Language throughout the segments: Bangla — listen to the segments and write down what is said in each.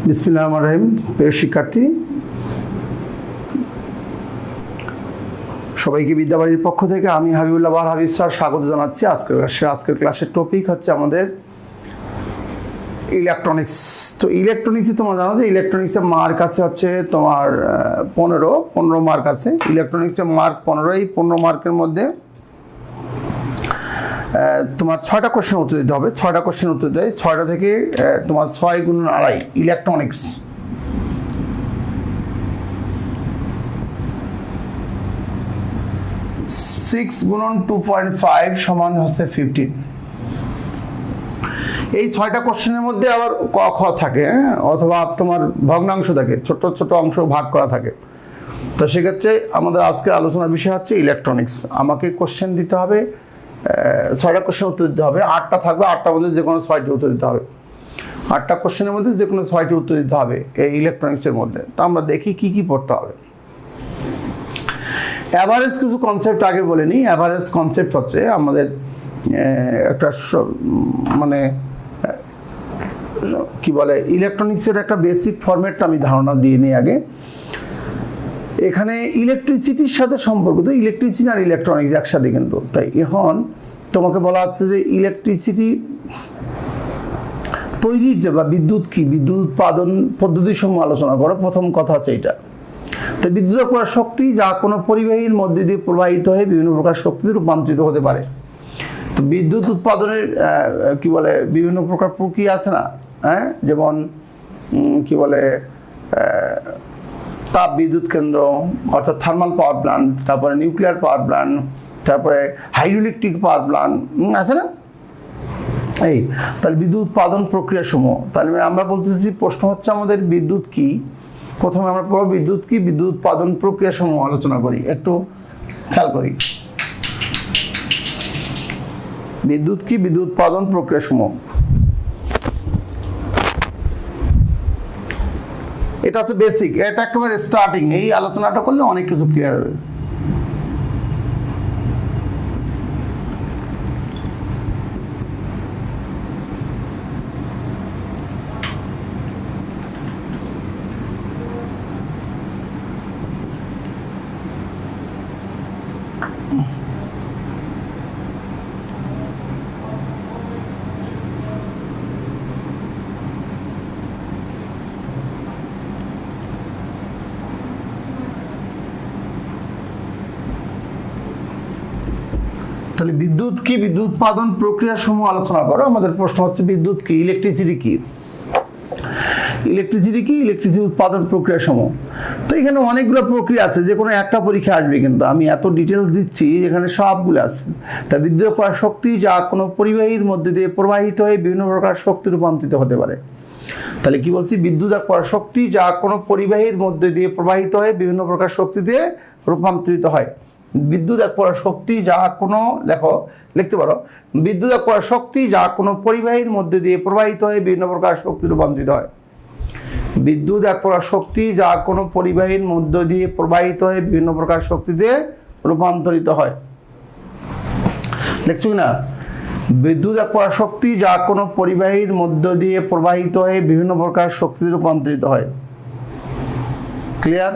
বিসমিল্লাহির রহমানির রহিম। প্রিয় শিক্ষার্থী, সবাইকে বিদ্যাবাড়ির পক্ষ থেকে আমি হাবিবুল্লাহ বাহার হাবিব স্যার স্বাগত জানাচ্ছি। আজকের ক্লাসের টপিক হচ্ছে আমাদের ইলেকট্রনিক্স। তো ইলেকট্রনিক্সে তোমরা জানো যে ইলেকট্রনিক্সের মার্ক আছে হচ্ছে তোমার 15 মার্ক আছে। ইলেকট্রনিক্সের মার্ক 15। এই 15 মার্কের মধ্যে তোমার 6টা কোশ্চেন উত্তর দিতে হবে। 6টা কোশ্চেন উত্তর দেয়। 6টা থেকে তোমার 6 × 2.5 ইলেকট্রনিক্স। সিক্স গুণন 2.5 সমান হচ্ছে 15। এই 6টা কোশ্চেনের মধ্যে আবার ক খ থাকে, অথবা তোমার ভগ্নাংশ থাকে, ছোট ছোট অংশ ভাগ করা থাকে। তো সেক্ষেত্রে আমাদের আজকে আলোচনার বিষয় হচ্ছে ইলেকট্রনিক্স। আমাকে কোশ্চেন দিতে হবে, 6টা কোশ্চেন উত্তর দিতে হবে। 8টা থাকবে, 8টার মধ্যে যে কোনো 6টি উত্তর দিতে হবে। 8টা কোশ্চেনের মধ্যে যে কোনো 6টি উত্তর দিতে হবে এই ইলেকট্রনিক্সের মধ্যে। তো আমরা দেখি কি কি পড়তে হবে। অ্যাভারেজ কিছু কনসেপ্ট আগে বলে নিই। অ্যাভারেজ কনসেপ্ট হচ্ছে আমাদের একটা মানে কি বলে ইলেকট্রনিক্সের একটা বেসিক ফরম্যাটটা আমি ধারণা দিয়ে নিই আগে। এখানে ইলেকট্রিসিটির সাথে সম্পর্কিত, ইলেকট্রিসিটি আর ইলেকট্রনিক্স একসাথে কিন্তু। তাই এখন তোমাকে বলা হচ্ছে যে ইলেকট্রিসিটি তৈরির যে বা বিদ্যুৎ কি, বিদ্যুৎ উৎপাদন পদ্ধতির সমূহ আলোচনা করো। প্রথম কথা হচ্ছে এইটা। তো বিদ্যুৎ করা শক্তি যা কোনো পরিবাহীর মধ্যে দিয়ে প্রবাহিত হয়ে বিভিন্ন প্রকার শক্তিতে রূপান্তরিত হতে পারে। তো বিদ্যুৎ উৎপাদনের কি বলে বিভিন্ন প্রকার প্রক্রিয়া আছে না, হ্যাঁ, যেমন কি বলে তাপ বিদ্যুৎ কেন্দ্র অর্থাৎ থার্মাল পাওয়ার প্ল্যান্ট, তারপরে নিউক্লিয়ার পাওয়ার প্ল্যান্ট, তারপরে হাইড্রোইলেকট্রিক পাওয়ার প্ল্যান্ট আছে না। এই তাহলে বিদ্যুৎ উৎপাদন প্রক্রিয়াসমূহ। তাহলে আমরা বলতেছি প্রশ্ন হচ্ছে আমাদের বিদ্যুৎ কি। প্রথমে আমরা পড়ব বিদ্যুৎ কি, বিদ্যুৎ উৎপাদন প্রক্রিয়াসমূহ আলোচনা করি। একটু খেয়াল করি, বিদ্যুৎ কি, বিদ্যুৎ উৎপাদন প্রক্রিয়াসমূহ। এটা হচ্ছে বেসিক, এটা একেবারে স্টার্টিং। এই আলোচনাটা করলে অনেক কিছু ক্লিয়ার হবে। তাহলে বিদ্যুৎ কি, বিদ্যুৎ উৎপাদন প্রক্রিয়া সমূহ আলোচনা করো। আমাদের প্রশ্ন হচ্ছে বিদ্যুৎ কি, ইলেকট্রিসিটি কি, ইলেকট্রিসিটি কি, ইলেকট্রিসিটি উৎপাদন প্রক্রিয়া সমূহ। তো এখানে অনেকগুলো প্রক্রিয়া আছে, যে কোনো একটা পরীক্ষা আসবে, কিন্তু আমি এত ডিটেলস দিচ্ছি এখানে সবগুলো আছে। তা বিদ্যুৎ করা শক্তি যা কোনো পরিবাহীর মধ্যে দিয়ে প্রবাহিত হয়ে বিভিন্ন প্রকার শক্তি রূপান্তরিত হতে পারে। তাহলে কি বলছি, বিদ্যুৎ করা শক্তি যা কোনো পরিবাহীর মধ্যে দিয়ে প্রবাহিত হয়ে বিভিন্ন প্রকার শক্তিতে রূপান্তরিত হয়। বিদ্যুৎ করা শক্তি যা কোনো, লিখতে পারো, বিদ্যুৎ করা শক্তি যা কোনো পরিবাহীর মধ্যে দিয়ে প্রবাহিত হয়ে বিভিন্ন প্রকার শক্তি রূপান্তরিত হয়। বিদ্যুৎ করা শক্তি যা কোনো পরিবাহীর মধ্য দিয়ে প্রবাহিত হয়ে বিভিন্ন প্রকার শক্তিতে রূপান্তরিত হয়। লিখছি না, বিদ্যুৎ করা শক্তি যা কোনো পরিবাহীর মধ্য দিয়ে প্রবাহিত হয়ে বিভিন্ন প্রকার শক্তিতে রূপান্তরিত হয়। ক্লিয়ার?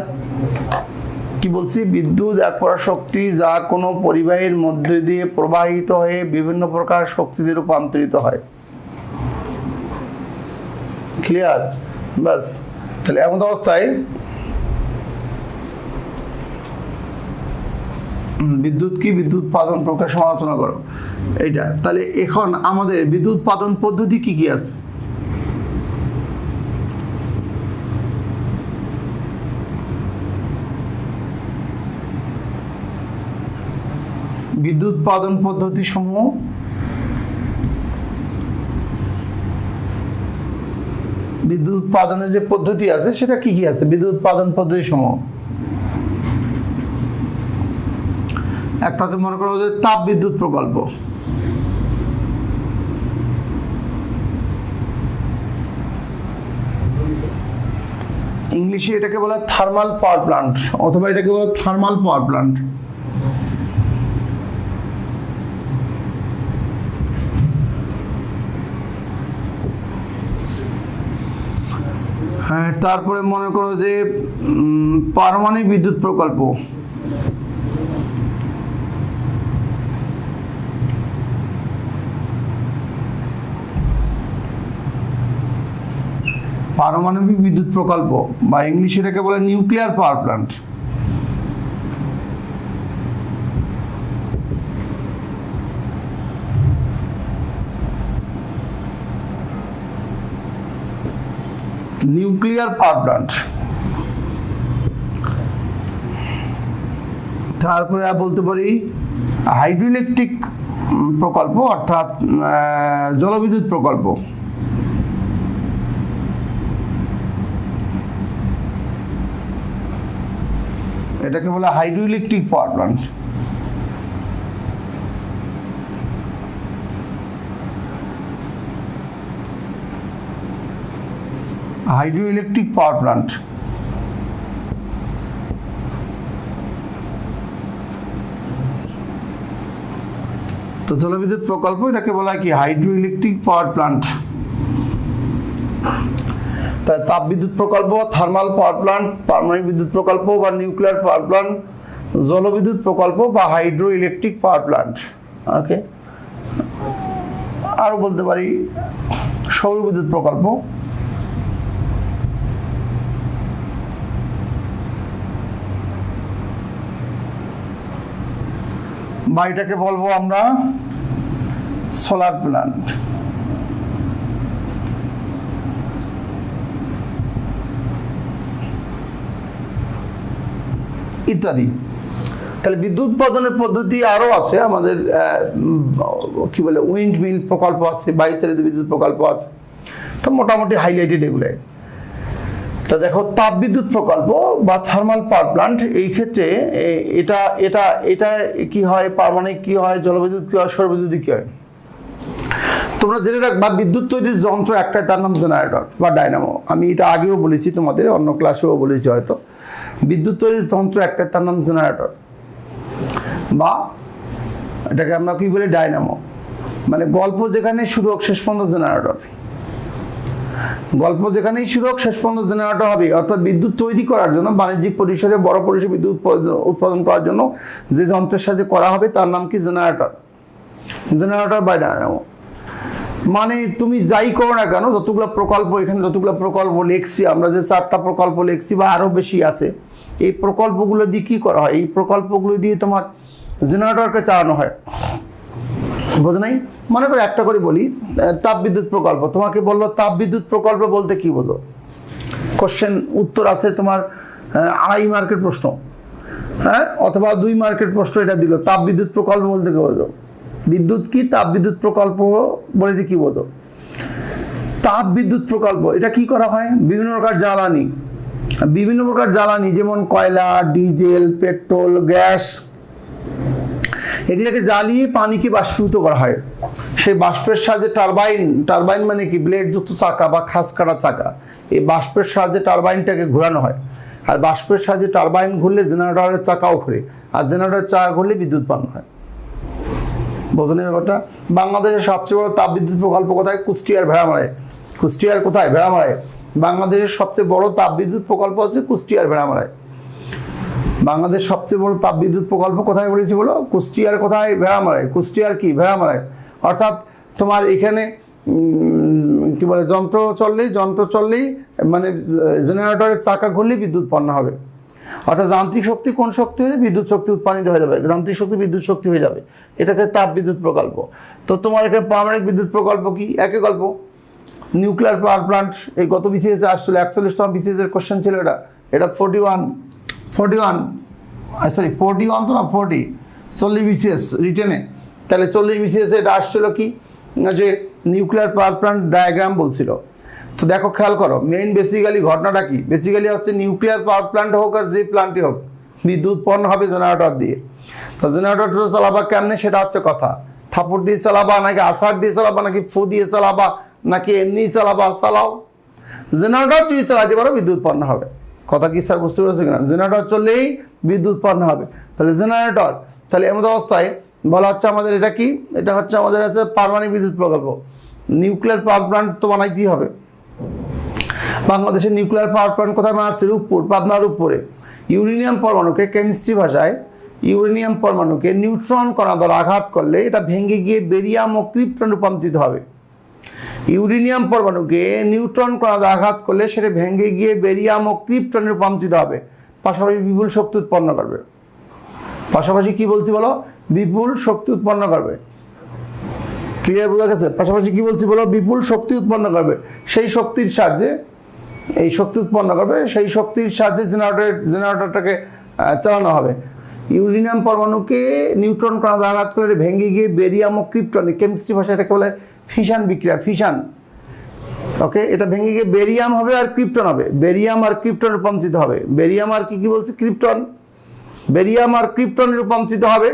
কি বলছি, বিদ্যুৎ করা শক্তি যা কোনো পরিবাহীর মধ্যে দিয়ে প্রবাহিত হয়ে বিভিন্ন প্রকার শক্তিতে রূপান্তরিত হয়। ক্লিয়ার? বাস। তাহলে এমন অবস্থায় বিদ্যুৎ কি, বিদ্যুৎ উৎপাদন প্রক্রিয়া সমালোচনা করো এইটা। তাহলে এখন আমাদের বিদ্যুৎ উৎপাদন পদ্ধতি কি কি আছে। বিদ্যুৎ উৎপাদন পদ্ধতি সমূহ, বিদ্যুৎ উৎপাদনের যে পদ্ধতি আছে সেটা কি কি আছে। বিদ্যুৎ উৎপাদন পদ্ধতি সমূহ একটা হচ্ছে, মনে করো যে তাপ বিদ্যুৎ প্রকল্প। ইংলিশে এটাকে বলা হয় থার্মাল পাওয়ার প্ল্যান্ট, অথবা এটাকে বলা হয় থার্মাল পাওয়ার প্ল্যান্ট। হ্যাঁ, তারপরে মনে করো যে পারমাণবিক বিদ্যুৎ প্রকল্প, পারমাণবিক বিদ্যুৎ প্রকল্প বা ইংলিশে এটাকে বলে nuclear power plant. Nuclear power plant. তারপরে বলতে পারি হাইড্রোইলেকট্রিক প্রকল্প অর্থাৎ জলবিদ্যুৎ প্রকল্প। এটাকে বলে hydroelectric power plant. Hydroelectric power plant. তো জলবিদ্যুৎ প্রকল্প এটাকে বলা হয় কি হাইড্রোইলেকট্রিক পাওয়ার প্ল্যান্ট। তাই তাপবিদ্যুৎ প্রকল্প, থার্মাল পাওয়ার প্ল্যান্ট, পারমাণবিক বিদ্যুৎ প্রকল্প বা নিউক্লিয়ার পাওয়ার প্ল্যান্ট, জলবিদ্যুৎ প্রকল্প বা হাইড্রো ইলেকট্রিক পাওয়ার প্ল্যান্ট। ওকে, আরও বলতে পারি সৌর বিদ্যুৎ প্রকল্প। বা এটাকে বলবো আমরা সোলার প্ল্যান্ট। ইত্যাদি। তাহলে বিদ্যুৎ উৎপাদনের পদ্ধতি আরও আছে আমাদের, কি বলে উইন্ড মিল প্রকল্প আছে, বায়ুচালিত বিদ্যুৎ প্রকল্প আছে। তো মোটামুটি হাইলাইটেড এগুলো। তা দেখো তাপবিদ্যুৎ প্রকল্প বা থার্মাল পাওয়ার প্ল্যান্ট, এই ক্ষেত্রে এটা এটা এটা কি হয়, পারমাণবিক কি হয়, জলবিদ্যুৎ কি হয়, সৌরবিদ্যুৎ কি হয়। তোমরা জেনে রাখবা বিদ্যুৎ তৈরির যন্ত্র একটাই, তার নাম জেনারেটর বা ডায়নামো। আমি এটা আগেও বলেছি তোমাদের, অন্য ক্লাসেও বলেছি হয়তো। বিদ্যুৎ তৈরির যন্ত্র একটা, তার নাম জেনারেটর বা এটাকে আমরা কি বলি ডায়নামো। মানে গল্প যেখানে শুরু হোক শেষ পর্যন্ত জেনারেটর, গল্প যেখানেই শুরু হোক শেষ পর্যন্ত জেনারেটর হবে। অর্থাৎ বিদ্যুৎ তৈরি করার জন্য বাণিজ্যিক পরিসরে বড় পরিসরে বিদ্যুৎ উৎপাদন করার জন্য যে যন্ত্রের সাথে করা হবে তার নাম কি জেনারেটর। জেনারেটর বা ডায়নামো। মানে তুমি যাই করো না কেন, যতগুলো প্রকল্প এখানে যতগুলো প্রকল্প লিখছি আমরা, যে 4টা প্রকল্প লিখছি বা আরও বেশি আছে, এই প্রকল্পগুলো দিয়ে কী করা হয়, এই প্রকল্পগুলো দিয়ে তোমার জেনারেটরকে চালানো হয়। বোঝো নাই? মনে করো একটা করে বলি, তাপবিদ্যুৎ প্রকল্প। তোমাকে বললো তাপবিদ্যুৎ প্রকল্প বলতে কি বোঝো? কোশ্চেন উত্তর আছে তোমার 2.5 মার্কের প্রশ্ন, হ্যাঁ, অথবা 2 মার্কের প্রশ্ন এটা দিল। তাপবিদ্যুৎ প্রকল্প বলতে কি বোঝো? বিদ্যুৎ কি, তাপবিদ্যুৎ প্রকল্প বলতে কি বোঝো? তাপবিদ্যুৎ প্রকল্প এটা কি করা হয়? বিভিন্ন প্রকার জ্বালানি যেমন কয়লা, ডিজেল, পেট্রোল, গ্যাস, এগুলোকে জ্বালিয়ে পানিকে বাষ্পীভূত করা হয়। সেই বাষ্পের সাহায্যে টারবাইন মানে কি ব্লেডযুক্ত চাকা বা খাস কাটা চাকা, এই বাষ্পের সাহায্যে টারবাইনটাকে ঘোরানো হয়। আর বাষ্পের সাহায্যে টারবাইন ঘুরলে জেনারেটরের চাকাও ঘুরে, আর জেনারেটরের চাকা ঘুরলে বিদ্যুৎ উৎপন্ন হয়। বোঝেন ব্যাপারটা? বাংলাদেশের সবচেয়ে বড় তাপবিদ্যুৎ প্রকল্প কোথায়? কুষ্টিয়ার ভেড়ামারায়। কুষ্টিয়ার কোথায়? ভেড়ামারায়। বাংলাদেশের সবচেয়ে বড় তাপবিদ্যুৎ প্রকল্প হচ্ছে কুষ্টিয়ার ভেড়ামারায়। বাংলাদেশ সবচেয়ে বড় তাপবিদ্যুৎ প্রকল্প কোথায় বলেছি বলো? কুষ্টিয়ার কোথায়? ভেড়ামারায়। কুষ্টিয়ার কি? ভেড়ামারায়। অর্থাৎ তোমার এখানে কি বলে যন্ত্র চললেই মানে জেনারেটরের চাকা ঘুরলেই বিদ্যুৎ উৎপন্ন হবে। অর্থাৎ যান্ত্রিক শক্তি কোন শক্তি হয়ে যাবে? বিদ্যুৎ শক্তি উৎপাদিত হয়ে যাবে। যান্ত্রিক শক্তি বিদ্যুৎ শক্তি হয়ে যাবে। এটাকে তাপবিদ্যুৎ প্রকল্প। তো তোমার এখানে পারমাণবিক বিদ্যুৎ প্রকল্প কি? একই গল্প। নিউক্লিয়ার পাওয়ার প্ল্যান্ট, এই গত বিসিএসে আসলে 41তম বিসিএসের কোশ্চেন ছিল এটা 41 তো না 40 বিসিএস রিটেনে। তাহলে 40 বিসিএসে এটা আসছিল কি, যে নিউক্লিয়ার পাওয়ার প্ল্যান্ট ডায়াগ্রাম বলছিল। তো দেখো খেয়াল করো, মেইন বেসিক্যালি ঘটনাটা কি? বেসিক্যালি হচ্ছে নিউক্লিয়ার পাওয়ার প্ল্যান্ট হোক আর যে প্ল্যান্টই হোক, বিদ্যুৎ উৎপন্ন হবে জেনারেটর দিয়ে। তো জেনারেটরটা চালাবা কেমনে সেটা হচ্ছে কথা। থাপড় দিয়ে চালাবা নাকি আছাড় দিয়ে চালাবা নাকি ফু দিয়ে চালাবা নাকি এমনি চালাবা, চালাও। জেনারেটর যদি চালাতে পারো বিদ্যুৎ উৎপন্ন হবে। কথা কি স্যার বুঝতে পেরেছে কিনা? জেনারেটর চললেই বিদ্যুৎ উৎপন্ন হবে। তাহলে জেনারেটর, তাহলে এমন অবস্থায় বলা হচ্ছে আমাদের এটা কি, এটা হচ্ছে আমাদের হচ্ছে পারমাণবিক বিদ্যুৎ প্রকল্প। নিউক্লিয়ার পাওয়ার প্ল্যান্ট তো বানাইতেই হবে। বাংলাদেশের নিউক্লিয়ার পাওয়ার প্ল্যান্ট কোথায় বানাচ্ছে? রূপপুর, পাবনার উপরে। ইউরেনিয়াম পরমাণুকে কেমিস্ট্রি ভাষায় ইউরেনিয়াম পরমাণুকে নিউট্রন কণা দ্বারা আঘাত করলে এটা ভেঙে গিয়ে বেরিয়াম ও ক্রিপ্টন রূপান্তরিত হবে। ইউরেনিয়াম পরমাণুকে নিউট্রন কণা দ্বারা আঘাত করলে সেটা ভেঙে গিয়ে বেরিয়াম ও ক্রিপ্টন রূপান্তরিত হবে, পাশাপাশি বিপুল শক্তি উৎপন্ন করবে। পাশাপাশি কি বলছি বলো? বিপুল শক্তি উৎপন্ন করবে। ক্লিয়ার বোঝা গেছে? পাশাপাশি কি বলছি বলো? বিপুল শক্তি উৎপন্ন করবে। সেই শক্তির সাহায্যে এই শক্তি উৎপন্ন করবে, সেই শক্তির সাহায্যে জেনারেটরটাকে চালানো হবে। ইউরেনিয়াম পরমাণুকে নিউট্রন কণা দ্বারা আঘাত করলে ভেঙে গিয়ে বেরিয়াম ও ক্রিপ্টন, কেমিস্ট্রি ভাষায় এটাকে বলে ফিশন বিক্রিয়া, ফিশন। ওকে, এটা ভেঙে গিয়ে বেরিয়াম হবে আর ক্রিপ্টন হবে, বেরিয়াম আর ক্রিপ্টন রূপান্তরিত হবে। বেরিয়াম আর কি বলছি? ক্রিপ্টন। বেরিয়াম আর ক্রিপ্টন রূপান্তরিত হবে।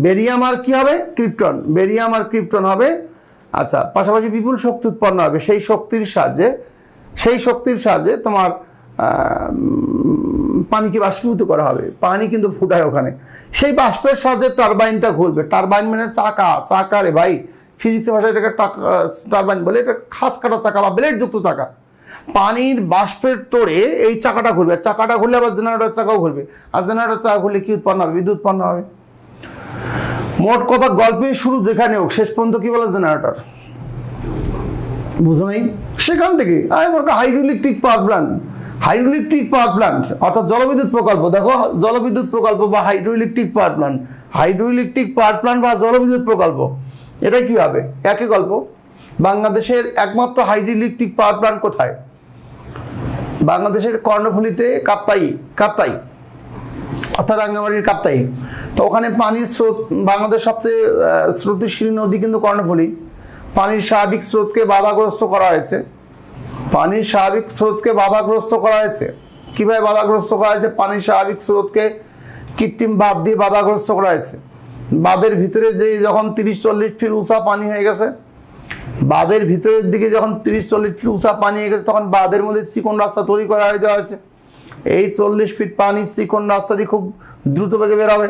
বেরিয়াম আর কি হবে? ক্রিপ্টন। বেরিয়াম আর ক্রিপ্টন হবে। আচ্ছা, পাশাপাশি বিপুল শক্তি উৎপন্ন হবে। সেই শক্তির সাহায্যে তোমার পানিকে বাষ্পীভূত করা হবে। পানি কিন্তু ফুটায় ওখানে, সেই বাষ্পের সাহায্যে টারবাইনটা ঘুরবে। টারবাইন মানে চাকা রে ভাই, ফিজিক্সের ভাষায় এটাকে টারবাইন বলে। এটা খাস কাটা চাকা বা ব্লেডযুক্ত চাকা। পানির বাষ্পের তোড়ে এই চাকাটা ঘুরবে, চাকাটা ঘুরলে আবার জেনারেটর চাকাও ঘুরবে, আর জেনারেটর চাকা ঘুরলে কি উৎপন্ন হবে? বিদ্যুৎ উৎপন্ন হবে। মোট কথা, গল্পের শুরু যেখানে হোক শেষ পর্যন্ত কি বলে? জেনারেটর। বুঝো নাই? সেখান থেকে হাইড্রোইলেকট্রিক পাওয়ার প্ল্যান্ট অর্থাৎ জলবিদ্যুৎ প্রকল্প। দেখো, জলবিদ্যুৎ প্রকল্প বা হাইড্রোইলেকট্রিক পাওয়ার প্ল্যান্ট বা জলবিদ্যুৎ প্রকল্প, এটা কি হবে? একই গল্প। বাংলাদেশের একমাত্র হাইড্রোইলেকট্রিক পাওয়ার প্ল্যান্ট কোথায়? বাংলাদেশের কর্ণফুলীতে কাপ্তাই অর্থাৎ রাঙ্গামাটির কাপ্তাই। তো ওখানে পানির স্রোত, বাংলাদেশ সবচেয়ে স্রোতশীল নদী কিন্তু কর্ণফুলী। পানির স্বাভাবিক স্রোতকে বাধাগ্রস্ত করা হয়েছে। কিভাবে বাধাগ্রস্ত করা হয়েছে? পানির স্বাভাবিক স্রোতকে কৃত্রিম বাঁধ দিয়ে বাধাগ্রস্ত করা হয়েছে। বাঁধের ভিতরে যে যখন 30-40 ফিট উঁচা পানি হয়ে গেছে, বাঁধের ভিতরের দিকে যখন 30-40 ফিট উঁচা পানি হয়ে গেছে, তখন বাঁধের মধ্যে চিকন রাস্তা তৈরি করা হয়ে যাওয়া হয়েছে। এই 40 ফিট পানি চিকন রাস্তা দিয়ে খুব দ্রুত বেগে বেরোবে।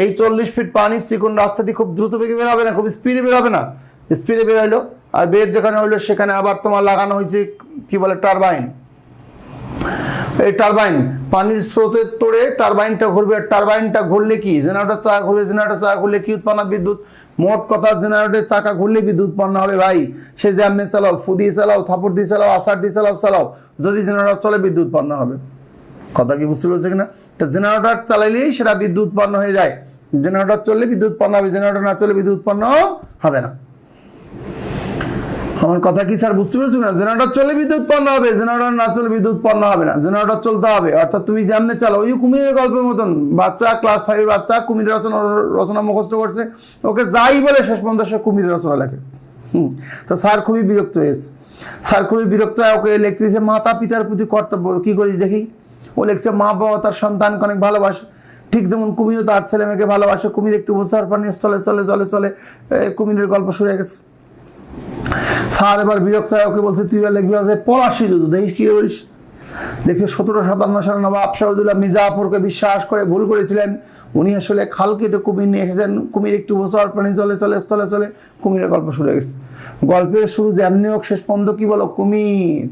এই 40 ফিট পানি চিকন রাস্তা দিয়ে খুব দ্রুত বেগে বেরোবে না, খুব স্পিডে বেরোবে না। স্পিডে বের হইলো, আর বের যেখানে হইলো সেখানে আবার তোমার লাগানো হয়েছে কি বলে? টারবাইন। এই টারবাইন পানির স্রোতের তোড়ে টারবাইনটা ঘুরবে। টারবাইনটা ঘুরলে কি? জেনারেটর চাকা ঘুরবে। জেনারেটর চাকা ঘুরলে কি উৎপন্ন? বিদ্যুৎ। মোট কথা, জেনারেটরের চাকা ঘুরলে বিদ্যুৎ উৎপন্ন হবে ভাই। সে জ্যামে চালাও, ফু দিয়ে চালাও, থাপড় দিয়ে চালাও, আষাঢ় দিয়ে চালাও, যদি জেনারেটর চলে বিদ্যুৎ উৎপন্ন হবে। কথা কি বুঝতে পেরেছে কিনা? তো জেনারেটর চালাইলেই সেটা বিদ্যুৎ উৎপন্ন হয়ে যায়। জেনারেটর চললে বিদ্যুৎ উৎপন্ন হবে, জেনারেটর না চলে বিদ্যুৎ উৎপন্ন হবে না। আমার কথা কি স্যার বুঝতে পেরেছো না? জেনারেটর চলে বিদ্যুৎ উৎপন্ন হবে, জেনারেটর না চলে বিদ্যুৎ উৎপন্ন হবে না। জেনারেটর চলতে হবে। অর্থাৎ তুমি যেমনে চালাও, ওই কুমিরের গল্পের মতন, বাচ্চা ক্লাস 5 বাচ্চা কুমিরের রচনা মুখস্থ করছে, ওকে যাই বলে শেষ পর্যন্ত সে কুমিরের রচনা লেখে। তো স্যার খুবই বিরক্ত হয়েছে। ওকে লিখতেছে মাতা পিতার প্রতি কর্তব্য। কি করিস দেখি? ও লিখছে মা বাবা তার সন্তানকে অনেক ভালোবাসে, ঠিক যেমন কুমিরও তার ছেলে মেয়েকে ভালোবাসে। কুমির একটু বছর পানি চলে কুমিরের গল্প শুরু হয়ে গেছে। স্যার এবার বিরক্ত হয়, ওকে বলছে তুই এবার লিখবি পলাশী যুদ্ধ। দেখি কি করিস? দেখছে 1757 সালে নবাব শাহউদ্দৌলা মির্জাফরকে বিশ্বাস করে ভুল করেছিলেন। উনি আসলে খাল কেটে কুমির নিয়ে এসেছেন। কুমির একটু বছর পানি চলে কুমিরের গল্প শুরু হয়ে গেছে। গল্পের শুরু যেমনি হোক শেষ পর্যন্ত কি বলো? কুমির।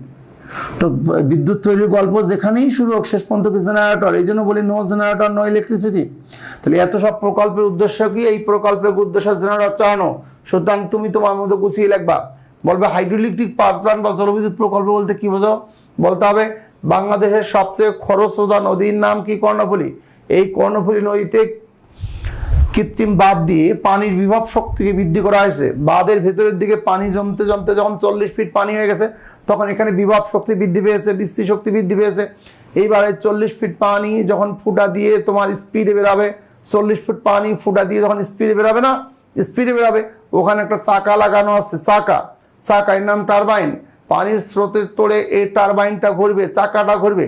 তো বিদ্যুৎ তৈরির গল্প যেখানেই শুরু হোক শেষ পর্যন্ত কি? জেনারেটর। এই জন্য বলি নো জেনারেটর নো ইলেকট্রিসিটি। তাহলে এত সব প্রকল্পের উদ্দেশ্য কি? এই প্রকল্পের উদ্দেশ্য জেনারেটর চালানো। সুতরাং তুমি তোমার মধ্যে গুছিয়ে লিখবা। বলবে হাইড্রোইলেকট্রিক পাওয়ার প্ল্যান্ট বা জলবিদ্যুৎ প্রকল্প বলতে কি বোঝো? বলতে হবে বাংলাদেশের সবচেয়ে খরস্রোতা নদীর নাম কি? কর্ণফুলী। এই কর্ণফুলী নদীতে কৃত্রিম বাঁধ দিয়ে পানির বিভব শক্তিকে বৃদ্ধি করা হয়েছে। বাঁধের ভেতরের দিকে পানি জমতে যখন 40 ফিট পানি হয়ে গেছে, তখন এখানে বিভব শক্তি বৃদ্ধি পেয়েছে, বৃষ্টি শক্তি বৃদ্ধি পেয়েছে। এইবারে 40 ফিট পানি যখন ফুটা দিয়ে তোমার স্পিডে বেরাবে, 40 ফিট পানি ফুটা দিয়ে যখন স্পিডে বেরাবে না, স্পিডে বেরাবে, ওখানে একটা চাকা লাগানো আছে। চাকা এর নাম টারবাইন। পানির স্রোতের তোড়ে এই টারবাইনটা ঘুরবে, চাকাটা ঘুরবে।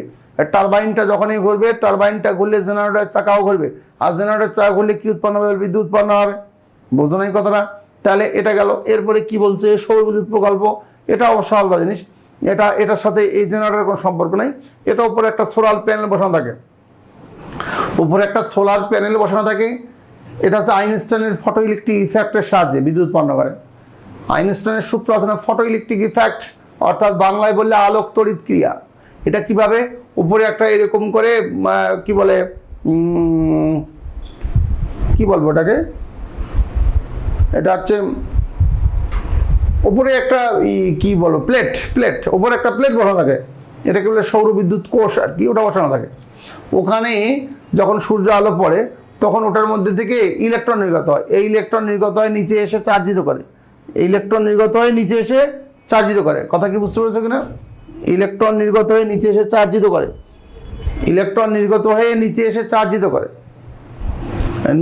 টারবাইনটা যখনই ঘুরবে, টারবাইনটা ঘুরলে জেনারেটরের চাকাও ঘুরবে, আর জেনারেটরের চাকা ঘুরলে কি উৎপন্ন হবে? বিদ্যুৎ উৎপন্ন হবে। বোঝো না এই কথাটা? তাহলে এটা গেল। এরপরে কি বলছে? সৌর বিদ্যুৎ প্রকল্প। এটা অবশ্য আলাদা জিনিস। এটার সাথে এই জেনারেটরের কোনো সম্পর্ক নেই। এটা উপরে একটা সোলার প্যানেল বসানো থাকে। এটা হচ্ছে আইনস্টাইনের ফটো ইলেকট্রিক ইফেক্টের সাহায্যে বিদ্যুৎ উৎপন্ন করে। আইনস্টাইনের সূত্র আছে না, ফটো ইলেকট্রিক ইফেক্ট অর্থাৎ বাংলায় বললে আলোক তড়িৎ ক্রিয়া। এটা কিভাবে, উপরে একটা এরকম করে কি বলে, কি বলবো ওটাকে, এটা হচ্ছে উপরে একটা কি বলো, প্লেট উপরে একটা প্লেট বসানো থাকে, এটাকে বলে সৌর বিদ্যুৎ কোষ আর কি, ওটা বসানো থাকে। ওখানে যখন সূর্য আলো পড়ে তখন ওটার মধ্যে থেকে ইলেকট্রন নির্গত হয়, এই ইলেকট্রন নির্গত হয় নিচে এসে চার্জিত করে, ইলেকট্রন নির্গত হয়ে নিচে এসে চার্জিত করে। কথা কি বুঝতে পেরেছো কিনা? ইলেকট্রন নির্গত হয়ে নিচে এসে চার্জিত করে, ইলেকট্রন নির্গত হয়ে নিচে এসে চার্জিত করে,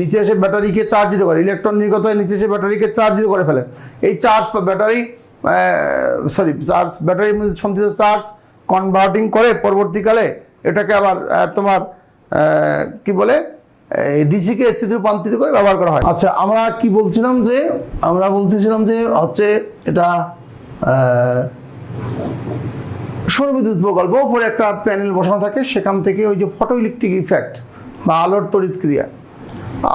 নিচে এসে ব্যাটারিকে চার্জিত করে, ইলেকট্রন নির্গত হয়ে নিচে এসে ব্যাটারিকে চার্জিত করে ফেলে। এই চার্জ ব্যাটারি ব্যাটারির মধ্যে সঞ্চিত চার্জ কনভার্টিং করে পরবর্তীকালে এটাকে আবার তোমার কি বলে, ডিসিকে এসিতে রূপান্তরিত করে ব্যবহার করা হয়। আচ্ছা, আমরা কি বলছিলাম যে, আমরা বলতেছিলাম যে হচ্ছে এটা সৌরবিদ্যুৎ প্রকল্প, উপরে একটা প্যানেল বসানো থাকে, সেখান থেকে ওই যে ফটো ইলেকট্রিক ইফেক্ট বা আলোর তড়িৎ ক্রিয়া,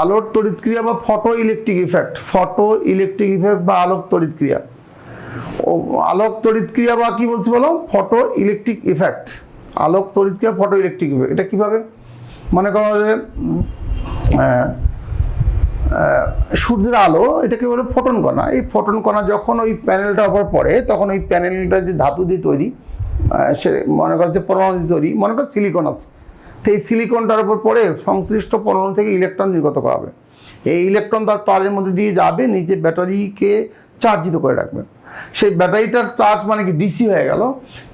আলোর তড়িৎ ক্রিয়া বা ফটো ইলেকট্রিক ইফেক্ট বা আলোক তড়িৎ ক্রিয়া, ও আলোক তড়িৎ ক্রিয়া বা কি বলছি বলো, ফটো ইলেকট্রিক ইফেক্ট, আলোক তড়িৎ ক্রিয়া ফটো ইলেকট্রিক ইফেক্ট। এটা কিভাবে, মনে করো যে সূর্যের আলো, এটাকে বলে ফোটন কণা। এই ফোটন কণা যখন ওই প্যানেলটার উপর পড়ে তখন ওই প্যানেলটা যে ধাতু দিয়ে তৈরি, সে মনে করো যে পরমাণু দিয়ে তৈরি, মনে করো সিলিকন আছে, তো এই সিলিকনটার উপর পড়ে সংশ্লিষ্ট পরমাণু থেকে ইলেকট্রন নির্গত করা হবে। এই ইলেকট্রন তার তারের মধ্যে দিয়ে যাবে, নিচে ব্যাটারিকে চার্জিত করে রাখবে। সেই ব্যাটারিটার চার্জ মানে কি ডিসি হয়ে গেল।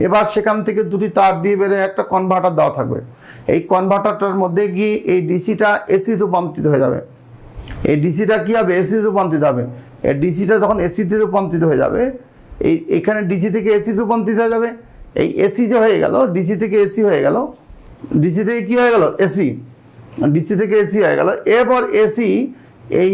এবার সেখান থেকে দুটি তার দিয়ে বেড়ে একটা কনভার্টার দেওয়া থাকবে, এই কনভার্টারটার মধ্যে গিয়ে এই ডিসিটা এসি রূপান্তরিত হয়ে যাবে। এই ডিসিটা কী হবে, এসি রূপান্তরিত হবে। এই ডিসিটা যখন এসিতে রূপান্তরিত হয়ে যাবে, এখানে ডিসি থেকে এসি রূপান্তরিত হয়ে যাবে। এই এসি যে হয়ে গেল, ডিসি থেকে এসি হয়ে গেল, ডিসি থেকে কী হয়ে গেল, এসি, ডিসি থেকে এসি হয়ে গেল। এরপর এসি, এই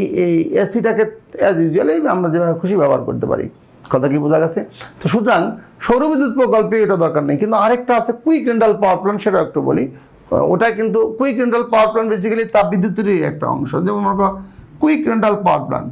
এসিটাকে অ্যাজ ইউজুয়ালি আমরা যেভাবে খুশি ব্যবহার করতে পারি। কথা কি বোঝা গেছে? তো সুতরাং সৌরবিদ্যুৎ প্রকল্পে এটা দরকার নেই, কিন্তু আরেকটা আছে কুইক রেন্টাল পাওয়ার প্ল্যান্ট, সেটা একটু বলি। ওটা কিন্তু quick rental power plant basically তাপবিদ্যুতেরই একটা অংশ। যেমন মনে করো quick rental power plant,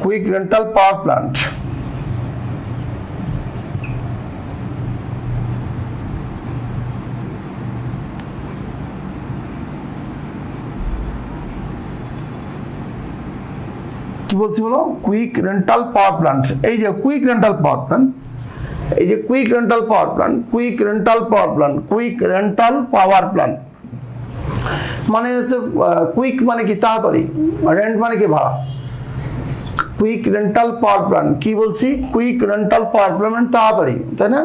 quick rental power plant কি বলছি বলো, কুইক রেন্টাল পাওয়ার প্ল্যান্ট। এই যে কুইক রেন্টাল পাওয়ার প্ল্যান্ট, এই যে quick rental power plant, quick rental power plant, quick rental power plant মানে হচ্ছে কুইক মানে কি তাড়াতাড়ি, রেন্ট মানে কি ভাড়া। কুইক রেন্টাল পাওয়ার প্ল্যান্ট কি বলছি, কুইক রেন্টাল পাওয়ার প্ল্যান্ট মানে তাড়াতাড়ি, তাই না?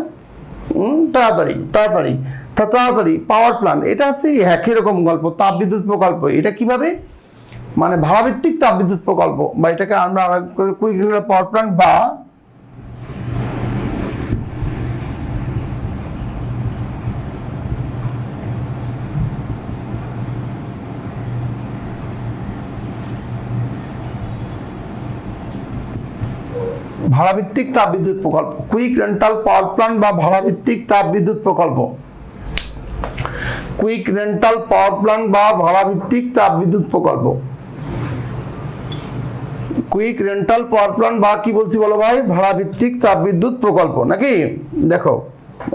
তাড়াতাড়ি পাওয়ার প্ল্যান্ট, এটা হচ্ছে একই রকম গল্প, তাপবিদ্যুৎ প্রকল্প। এটা কিভাবে, মানে ভাড়াভিত্তিক তাপবিদ্যুৎ প্রকল্প, বা এটাকে আমরা কুইক রেন্টাল পাওয়ার প্ল্যান্ট বা ভাড়াভিত্তিক তাপবিদ্যুৎ প্রকল্প, কুইক রেন্টাল পাওয়ার প্ল্যান্ট বা ভাড়াভিত্তিক তাপবিদ্যুৎ প্রকল্প, কুইক রেন্টাল পাওয়ার প্ল্যান্ট বা ভাড়াভিত্তিক তাপবিদ্যুৎ প্রকল্প, কুইক রেন্টাল পাওয়ার প্ল্যান্ট বা কি বলছি বলো ভাই, ভাড়াভিত্তিক তাপবিদ্যুৎ প্রকল্প। নাকি দেখো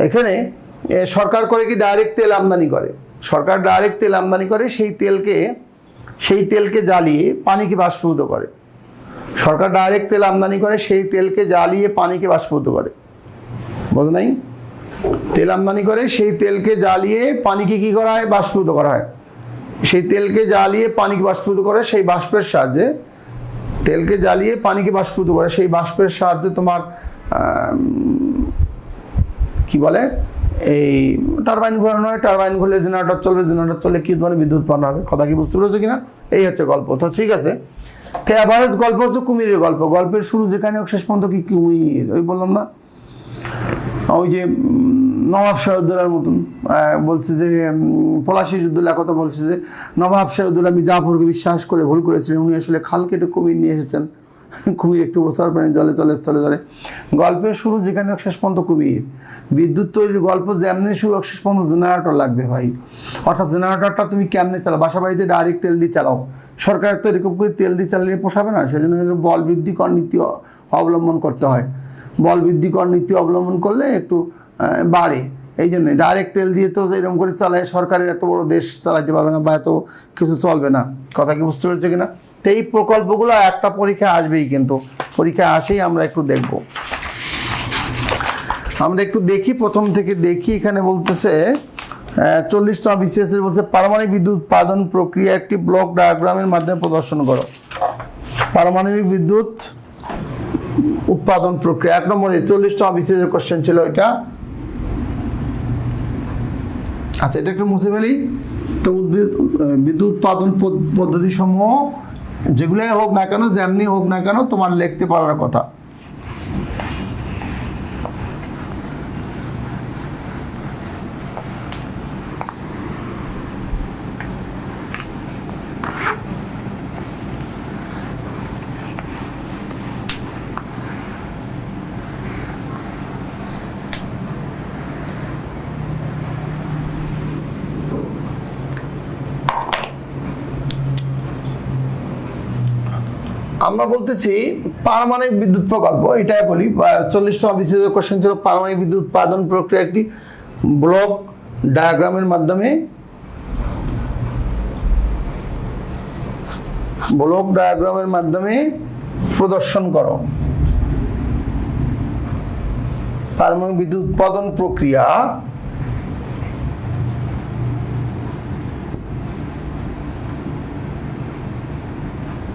এখানে সরকার করে কি ডাইরেক্ট তেল আমদানি করে, সরকার ডাইরেক্ট তেল আমদানি করে, সেই তেলকে জ্বালিয়ে পানিকে বাষ্পীভূত করে। সরকার ডাইরেক্ট তেল আমদানি করে, সেই তেলকে জ্বালিয়ে পানিকে বাষ্পীভূত করে। বোঝো নাই? তেল আমদানি করে, সেই তেলকে জ্বালিয়ে পানিকে কি করা হয়, বাষ্পীভূত করা হয়। সেই তেলকে জ্বালিয়ে পানিকে বাষ্পীভূত করে, সেই বাষ্পের সাহায্যে, তেলকে জ্বালিয়ে পানিকে বাষ্পীভূত করে, সেই বাষ্পের সাহায্যে তোমার কি বলে, এই টারবাইন ঘোরানো হয়, টারবাইন ঘুরলে জেনারেটর চলবে, জেনারেটর চললে কি ধরনের বিদ্যুৎ উৎপন্ন হবে। কথা কি বুঝতে পেরেছো কিনা? এই হচ্ছে গল্প। তো ঠিক আছে, তো অ্যাভারেজ গল্প হচ্ছে কুমিরের গল্প। গল্পের শুরু যেখানে হোক শেষ পর্যন্ত কি কুমির, ওই বললাম না, ওই যে নবাব সিরাজউদ্দৌলার মতন বলছে যে পলাশী যুদ্ধের কথা বলছে যে নবাব সিরাজউদ্দৌলা মির্জাফরকে বিশ্বাস করে ভুল করেছিলেন, উনি আসলে খাল কেটে কুমির নিয়ে এসেছেন, কুমির একটু বছর পানি জলে চলে স্থলে চলে। গল্পের শুরু যেখানে শেষ পর্যন্ত কুমির। বিদ্যুৎ তৈরির গল্প যেমনি শুরু শেষ পর্যন্ত জেনারেটর লাগবে ভাই। অর্থাৎ জেনারেটরটা তুমি কেমনে চালাও? বাসা বাড়িতে ডাইরেক্ট তেল দিয়ে চালাও, সরকার তো এরকম করে তেল দিয়ে চালিয়ে পোষাবে না, সেজন্য বল বৃদ্ধিকর নীতি অবলম্বন করতে হয়। বল বৃদ্ধিকর নীতি অবলম্বন করলে একটু বাড়ে। এই জন্যই ডাইরেক্ট তেল দিয়ে তো এরকম করে চালায় সরকারের এত বড় দেশ চালাইতে পারবে না বা এত কিছু চলবে না। কথা কি বুঝতে পেরেছে কিনা? তো এই প্রকল্পগুলো একটা পরীক্ষায় আসবেই, কিন্তু পরীক্ষায় আসেই আমরা একটু দেখব। আমরা একটু দেখি, প্রথম থেকে দেখি। এখানে বলতেছে 40তম BCS বলছে পারমাণবিক বিদ্যুৎ উৎপাদন প্রক্রিয়া একটি ব্লক ডায়াগ্রামের মাধ্যমে প্রদর্শন করো। পারমাণবিক বিদ্যুৎ উৎপাদন প্রক্রিয়া 1 নম্বরে 40তম BCS কোশ্চেন ছিল এটা। আচ্ছা, এটা একটু মুছে ফেলি। তো বিদ্যুৎ উৎপাদন পদ্ধতি সমূহ যেগুলাই হোক না কেন, যেমনি হোক না কেন, তোমার লিখতে পারার কথা। আমরা বলতেছি পারমাণবিক বিদ্যুৎ প্রকল্প, এটাই বলি। 40তম BCS কোশ্চেন ছিল পারমাণবিক বিদ্যুৎ উৎপাদন প্রক্রিয়া একটি ব্লক ডায়াগ্রামের মাধ্যমে প্রদর্শন করো। পারমাণবিক বিদ্যুৎ উৎপাদন প্রক্রিয়া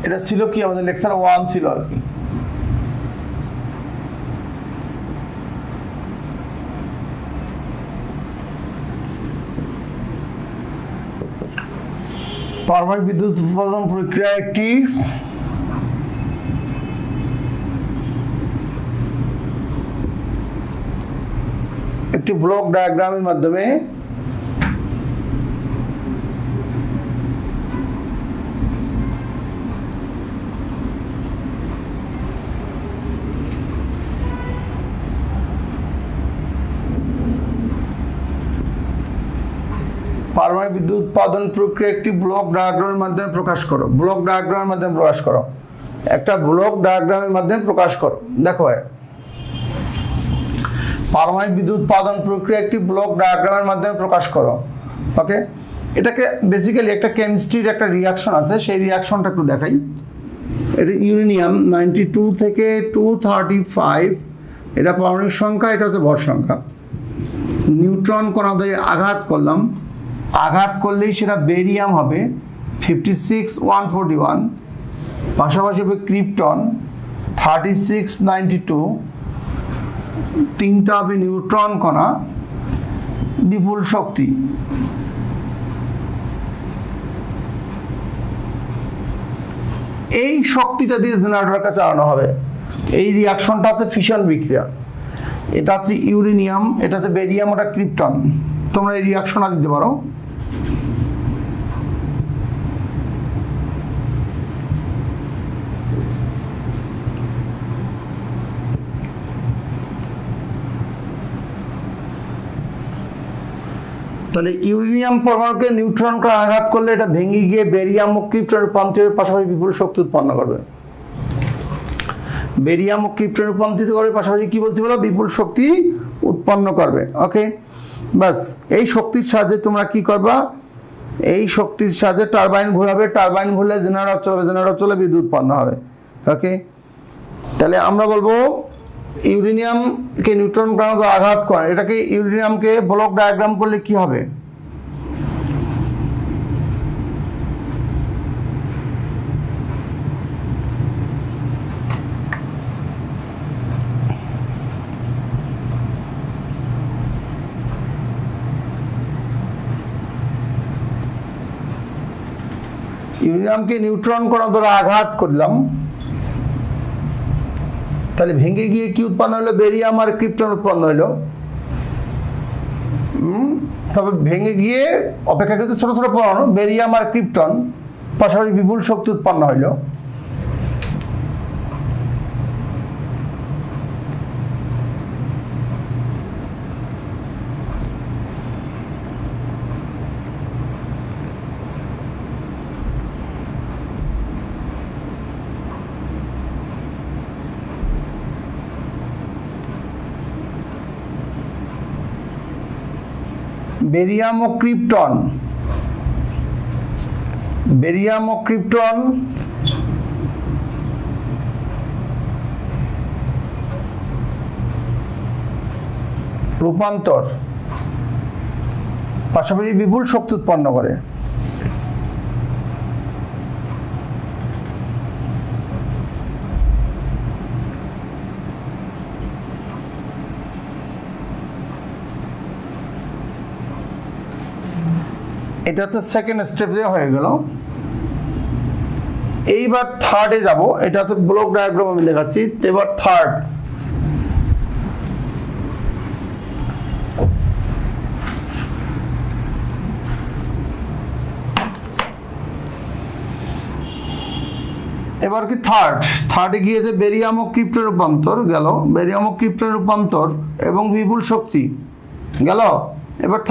এটা ছিল কি আমাদের লেকচার 1 ছিল আর কি। পারমাণবিক বিদ্যুৎ উৎপাদন প্রক্রিয়া একটি ব্লক ডায়াগ্রামের মাধ্যমে পারমাণবিক বিদ্যুৎ উৎপাদন প্রক্রিয়া একটি ব্লক ডায়াগ্রামের মাধ্যমে প্রকাশ করো। ব্লক ডায়াগ্রামের মাধ্যমে প্রকাশ করো। একটা ব্লক ডায়াগ্রামের মাধ্যমে প্রকাশ করো। দেখো, পারমাণবিক বিদ্যুৎ উৎপাদন প্রক্রিয়া একটি ব্লক ডায়াগ্রামের মাধ্যমে প্রকাশ করো। ওকে, এটাকে বেসিক্যালি একটা কেমিস্ট্রির একটা রিয়াকশন আছে, সেই রিয়াকশনটা একটু দেখাই। এটা ইউরেনিয়াম 92 থেকে 235, এটা পারমাণবিক সংখ্যা, এটা হচ্ছে ভর সংখ্যা। নিউট্রন কণা দিয়ে আঘাত করলাম, আঘাত করলেই সেটা বেরিয়াম হবে 56 141, পাশাপাশি হবে ক্রিপ্টন 3692, তিনটা হবে নিউট্রন কণা, বিপুল শক্তি। এই শক্তিটা দিয়ে জেনারেটরকে চালানো হবে। এই রিয়াকশনটা হচ্ছে ফিশন বিক্রিয়া। এটা হচ্ছে ইউরেনিয়াম, এটা হচ্ছে বেরিয়াম, ওটা ক্রিপ্টন। তোমরা এই রিয়াকশনটা দিতে পারো। তাহলে ইউরেনিয়াম পরমাণুকে নিউট্রন করে আঘাত করলে এটা ভেঙে গিয়ে বেরিয়াম ও ক্রিপ্টন রূপান্তরের পাশাপাশি বিপুল শক্তি উৎপন্ন করবে। বেরিয়াম ও ক্রিপ্টন রূপান্তরিত করে পাশাপাশি কি বলছি বলো, বিপুল শক্তি উৎপন্ন করবে। ওকে, বাস এই শক্তির সাহায্যে তোমরা কি করবা, এই শক্তির সাহায্যে টারবাইন ঘোরাবে, টারবাইন ঘুরলে জেনারেটর চলবে, জেনারেটর চলে বিদ্যুৎ উৎপন্ন হবে। ওকে, তাহলে আমরা বলবো ইউরেনিয়ামকে নিউট্রন কণা দ্বারা আঘাত করে, এটাকে ইউরেনিয়ামকে ব্লক ডায়াগ্রাম করলে কি হবে, ইউরেনিয়ামকে নিউট্রন কণা দ্বারা আঘাত করলাম, তাহলে ভেঙে গিয়ে কি উৎপন্ন হলো, বেরিয়াম আর ক্রিপ্টন উৎপন্ন হলো। তবে ভেঙে গিয়ে অপেক্ষাকৃত ছোট ছোট পরমাণু বেরিয়াম আর ক্রিপ্টন পাশাপাশি বিপুল শক্তি উৎপন্ন হইল। বেরিয়াম ও ক্রিপ্টন, বেরিয়াম ও ক্রিপ্টন রূপান্তর পাশাপাশি বিপুল শক্তি উৎপন্ন করে। এটা হচ্ছে সেকেন্ড স্টেপ যে হয়ে গেল। এইবার থার্ডে যাব, এটা হচ্ছে ব্লক ডায়াগ্রাম আমি দেখাচ্ছি। এবার থার্ড, এবার কি থার্ডে গিয়ে যে বেরিয়াম ও ক্রিপ্টন রূপান্তর গেল, বেরিয়াম ও ক্রিপ্টন রূপান্তর এবং বিপুল শক্তি গেল। এবার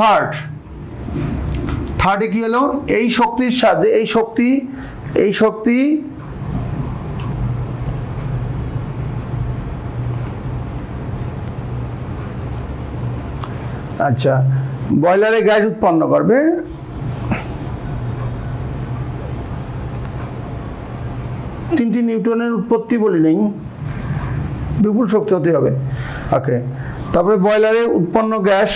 থার্ডে কি হলো, এই শক্তির সাহায্যে এই শক্তি আচ্ছা বয়লারে গ্যাস উৎপন্ন করবে। তিনটি নিউটনের উৎপত্তি বলি নেই, বিপুল শক্তি হতে হবে। ওকে, তারপরে বয়লারে উৎপন্ন গ্যাস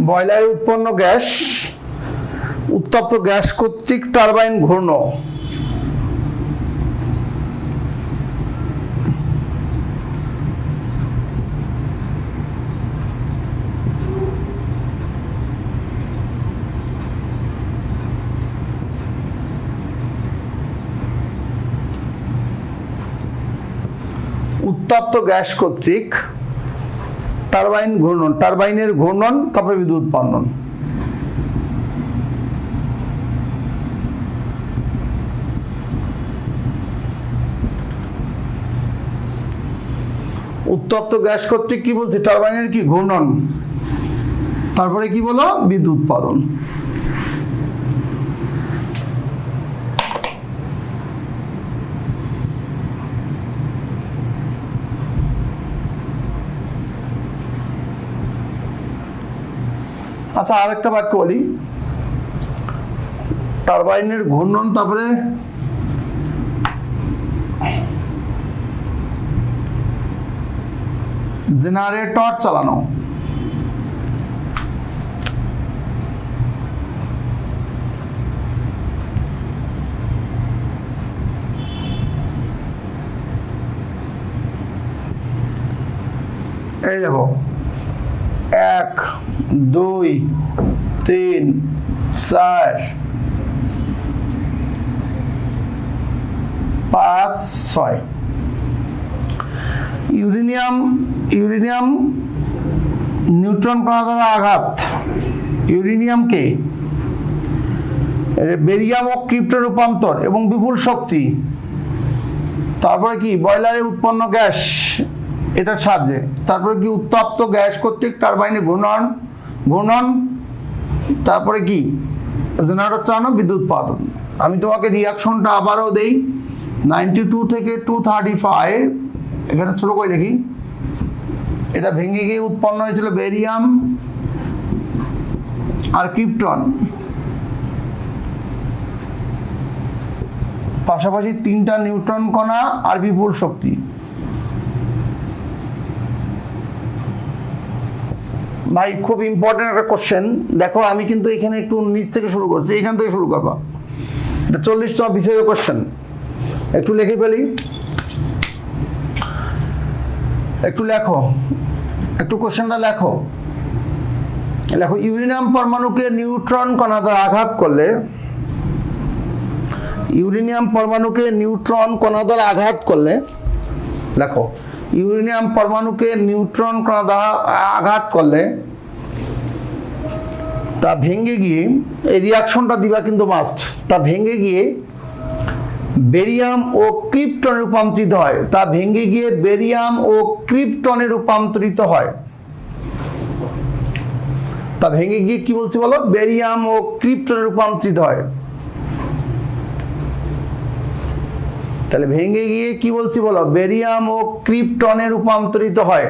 বয়লারে উৎপন্ন গ্যাস উত্তপ্ত গ্যাস কর্তৃক টারবাইন ঘূর্ণ। উত্তপ্ত গ্যাস কর্তৃক টারবাইন ঘূর্ণন, টারবাইনের ঘূর্ণন, তারপরে বিদ্যুৎ উৎপাদন। উত্তপ্ত গ্যাস কর্তৃক কি বলছে, টারবাইনের কি ঘূর্ণন, তারপরে কি বলো, বিদ্যুৎ উৎপাদন। আচ্ছা আরেকটা বাক্য বলি, টারবাইনের ঘূর্ণন তারপরে জেনারেটর চালানো। এই দেখো 1 2 3 4 5 6 ইউরেনিয়াম নিউট্রন কণা দ্বারা আঘাত, ইউরেনিয়ামকে বেরিয়াম ও ক্রিপ্টন রূপান্তর এবং বিপুল শক্তি, তারপরে কি বয়লারে উৎপন্ন গ্যাস এটার সাহায্যে, তারপরে কি উত্তপ্ত গ্যাস কর্তৃক টারবাইনে ঘূর্ণন, তারপরে কি জেনারেটর চালানো, বিদ্যুৎ উৎপাদন। আমি তোমাকে রিয়াকশনটা আবারও দেই, 92 থেকে 235 এখানে ছোট করে লিখি। এটা ভেঙে গিয়ে উৎপন্ন হয়েছিল বেরিয়াম আর ক্রিপ্টন, পাশাপাশি 3টা নিউট্রন কণা আর বিপুল শক্তি। ভাই খুব ইম্পর্টেন্ট একটা কোশ্চেন, দেখো আমি কিন্তু এখানে একটু নিচ থেকে শুরু করছি, এখান থেকে শুরু করবা। এটা 40তম বিষয়ের কোশ্চেন, একটু লিখে ফেলি, একটু লেখো, একটু কোশ্চেনটা লেখো। ইউরেনিয়াম পরমাণুকে নিউট্রন কণা দ্বারা আঘাত করলে, ইউরেনিয়াম পরমাণুকে নিউট্রন কণা দ্বারা আঘাত করলে, লেখো ইউরেনিয়াম পরমাণুকে নিউট্রন কণা দ্বারা আঘাত করলে তা ভেঙে গিয়ে, এই রিয়াকশনটা দিবা কিন্তু মাস্ট, তা ভেঙে গিয়ে বেরিয়াম ও ক্রিপ্টনে রূপান্তরিত হয়, তা ভেঙে গিয়ে বেরিয়াম ও ক্রিপ্টনে রূপান্তরিত হয়। তা ভেঙে গিয়ে কি বলছি বলো, বেরিয়াম ও ক্রিপ্টনে রূপান্তরিত হয়। তাহলে ভেঙে গিয়ে কি বলছি বলো, বেরিয়াম ও ক্রিপ্টনে রূপান্তরিত হয়।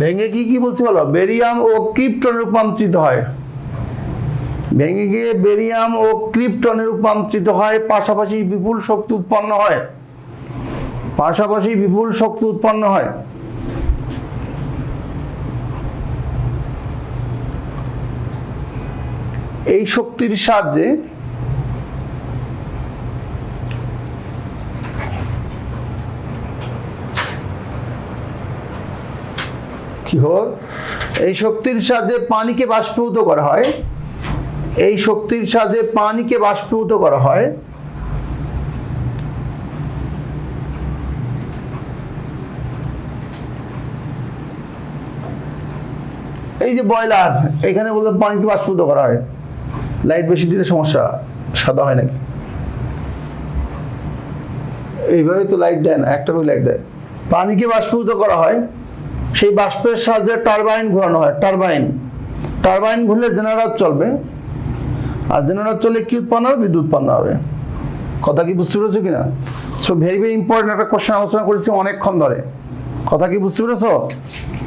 ভেঙে গিয়ে কি বলছি বলো, বেরিয়াম ও ক্রিপ্টনে রূপান্তরিত হয়। ভেঙে গিয়ে বেরিয়াম ও ক্রিপ্টনে রূপান্তরিত হয়, পাশাপাশি বিপুল শক্তি উৎপন্ন হয়। পাশাপাশি বিপুল শক্তি উৎপন্ন হয়। এই শক্তির সাহায্যে কি হয়, এই শক্তির সাহায্যে পানিকে বাষ্পীভূত করা হয়। এই শক্তির সাহায্যে পানিকে বাষ্পীভূত করা হয়। এই যে বয়লার, এখানে বললাম পানিকে বাষ্পীভূত করা হয়। লাইট বেশি দিলে সমস্যা, সাদা হয় নাকি? এইভাবে তো লাইট দেয় না, একটা করে লাইট দেয়। পানিকে বাষ্পীভূত করা হয়, সেই বাষ্পের সাহায্যে টারবাইন ঘোরানো হয়। টারবাইন ঘুরলে জেনারেটর চলবে, আর জেনারেটর চলে কি উৎপন্ন হবে, বিদ্যুৎ উৎপন্ন হবে। কথা কি বুঝতে পেরেছো কিনা? সো ভেরি ভেরি ইম্পর্টেন্ট একটা কোশ্চেন আলোচনা করেছি অনেকক্ষণ ধরে। কথা কি বুঝতে পেরেছো?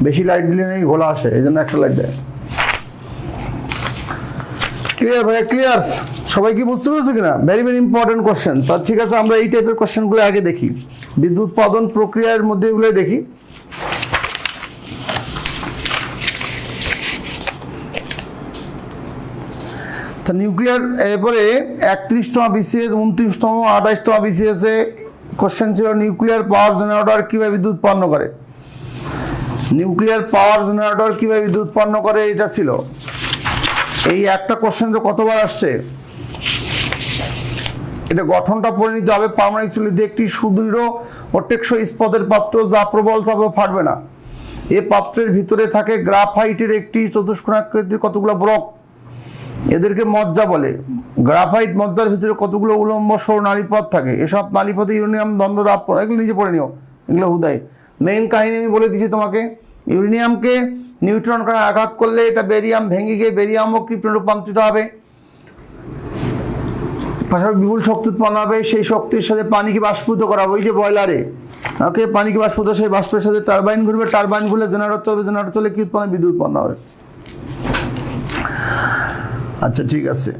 বেশি লাইট দিলে নাকি ঘোলা আসে, এই জন্য একটা লাইট দেয়। ক্লিয়ার ভাইয়া, ক্লিয়ার? সবাই কি বুঝতে পেরেছো কিনা? Very very important question. তা ঠিক আছে, আমরা এই টাইপের কোশ্চেনগুলো আগে দেখি, বিদ্যুৎ উৎপাদন প্রক্রিয়ার মধ্যে এগুলো দেখি। তা নিউক্লিয়ার, এরপরে 31তম বিসিএস, 29তম, 28তম বিসিএস এ কোশ্চেন ছিল নিউক্লিয়ার পাওয়ার জেনারেটর কিভাবে বিদ্যুৎ উৎপন্ন করে। নিউক্লিয়ার পাওয়ার জেনারেটর কিভাবে বিদ্যুৎ উৎপন্ন করে, এটা ছিল। এই একটা কোশ্চেন তো কতবার আসছে। এটা গঠনটা পড়ে নিতে হবে। পারমাণবিক চুল্লিতে একটি সুদৃঢ় ও টেকসই ইস্পাতের পাত্র, যা প্রবল চাপে ফাটবে না। এ পাত্রের ভিতরে থাকে গ্রাফাইটের একটি চতুষ্কোণাকৃতির কতগুলো ব্লক, এদেরকে মজ্জা বলে। গ্রাফাইট মজ্জার ভিতরে কতগুলো উলম্ব সর নালীপথ থাকে, এসব নালীপথে ইউরেনিয়াম দণ্ডরাপ, এগুলো নিজে পড়ে নিও, এগুলো হুদাই। মেইন কাহিনী আমি বলে দিচ্ছি তোমাকে। ইউরেনিয়ামকে নিউট্রন কণায় আঘাত করলে এটা বেরিয়াম ভেঙে গিয়ে বেরিয়াম ও ক্রিপ্টনে রূপান্তরিত হবে, পাশাপাশি বিপুল শক্তি উৎপন্ন হবে। সেই শক্তির সাথে পানিকে বাষ্পীভূত করা হবে, ওই যে বয়লারে, ওকে, পানিকে বাষ্পীভূত, সেই বাষ্পের সাথে টারবাইন ঘুরবে, টারবাইন ঘুরলে জেনারেটর চলবে, জেনারেটর চলে কি উৎপন্ন, বিদ্যুৎ উৎপন্ন হবে। আচ্ছা ঠিক আছে।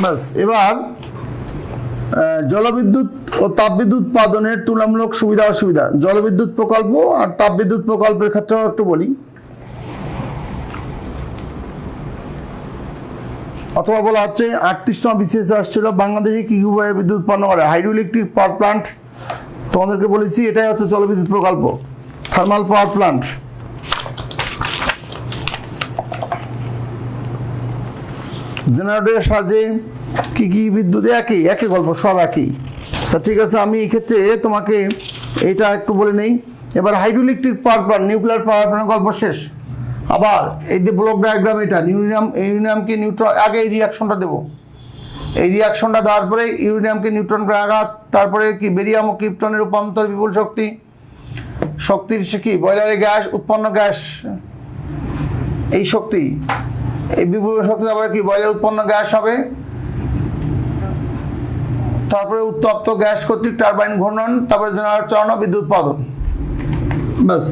বাস, এবার জলবিদ্যুৎ ও তাপবিদ্যুৎ উৎপাদনের তুলনামূলক সুবিধা অসুবিধা। জলবিদ্যুৎ প্রকল্প আর তাপবিদ্যুৎ প্রকল্পের ক্ষেত্রেও একটু বলি, অথবা বলা হচ্ছে 38তম বিসিএস আসছিল বাংলাদেশে কি উপায়ে বিদ্যুৎ উৎপন্ন করে। হাইড্রো ইলেকট্রিক পাওয়ার প্লান্ট, তোমাদেরকে বলেছি এটাই হচ্ছে জলবিদ্যুৎ প্রকল্প, থার্মাল পাওয়ার প্লান্ট। জেনারেটরের সাহায্যে কি কি বিদ্যুৎ, একই গল্প, সব একই। তা ঠিক আছে, আমি এই ক্ষেত্রে তোমাকে এইটা একটু বলে নেই। এবার hydro electric power plant, nuclear power plant গল্প শেষ। আবার এই যে ব্লক ডায়াগ্রাম, এটা ইউরেনিয়ামকে নিউট্রন, আগে এই রিয়াকশনটা দেবো। এই রিয়াকশনটা দেওয়ার পরে ইউরেনিয়ামকে নিউট্রন করে আঘাত, তারপরে কি বেরিয়াম ও ক্রিপ্টনের রূপান্তর, বিপুল শক্তির সে কি বয়লারে গ্যাস উৎপন্ন, গ্যাস এই শক্তি, এই বিপুল শক্তি তারপরে কি বয়লার উৎপন্ন গ্যাস হবে, তারপরে উত্তপ্ত গ্যাস কর্তৃক টারবাইন ঘূর্ণন, তারপরে জেনারেটর চালানো, বিদ্যুৎ উৎপাদন। ব্যাস।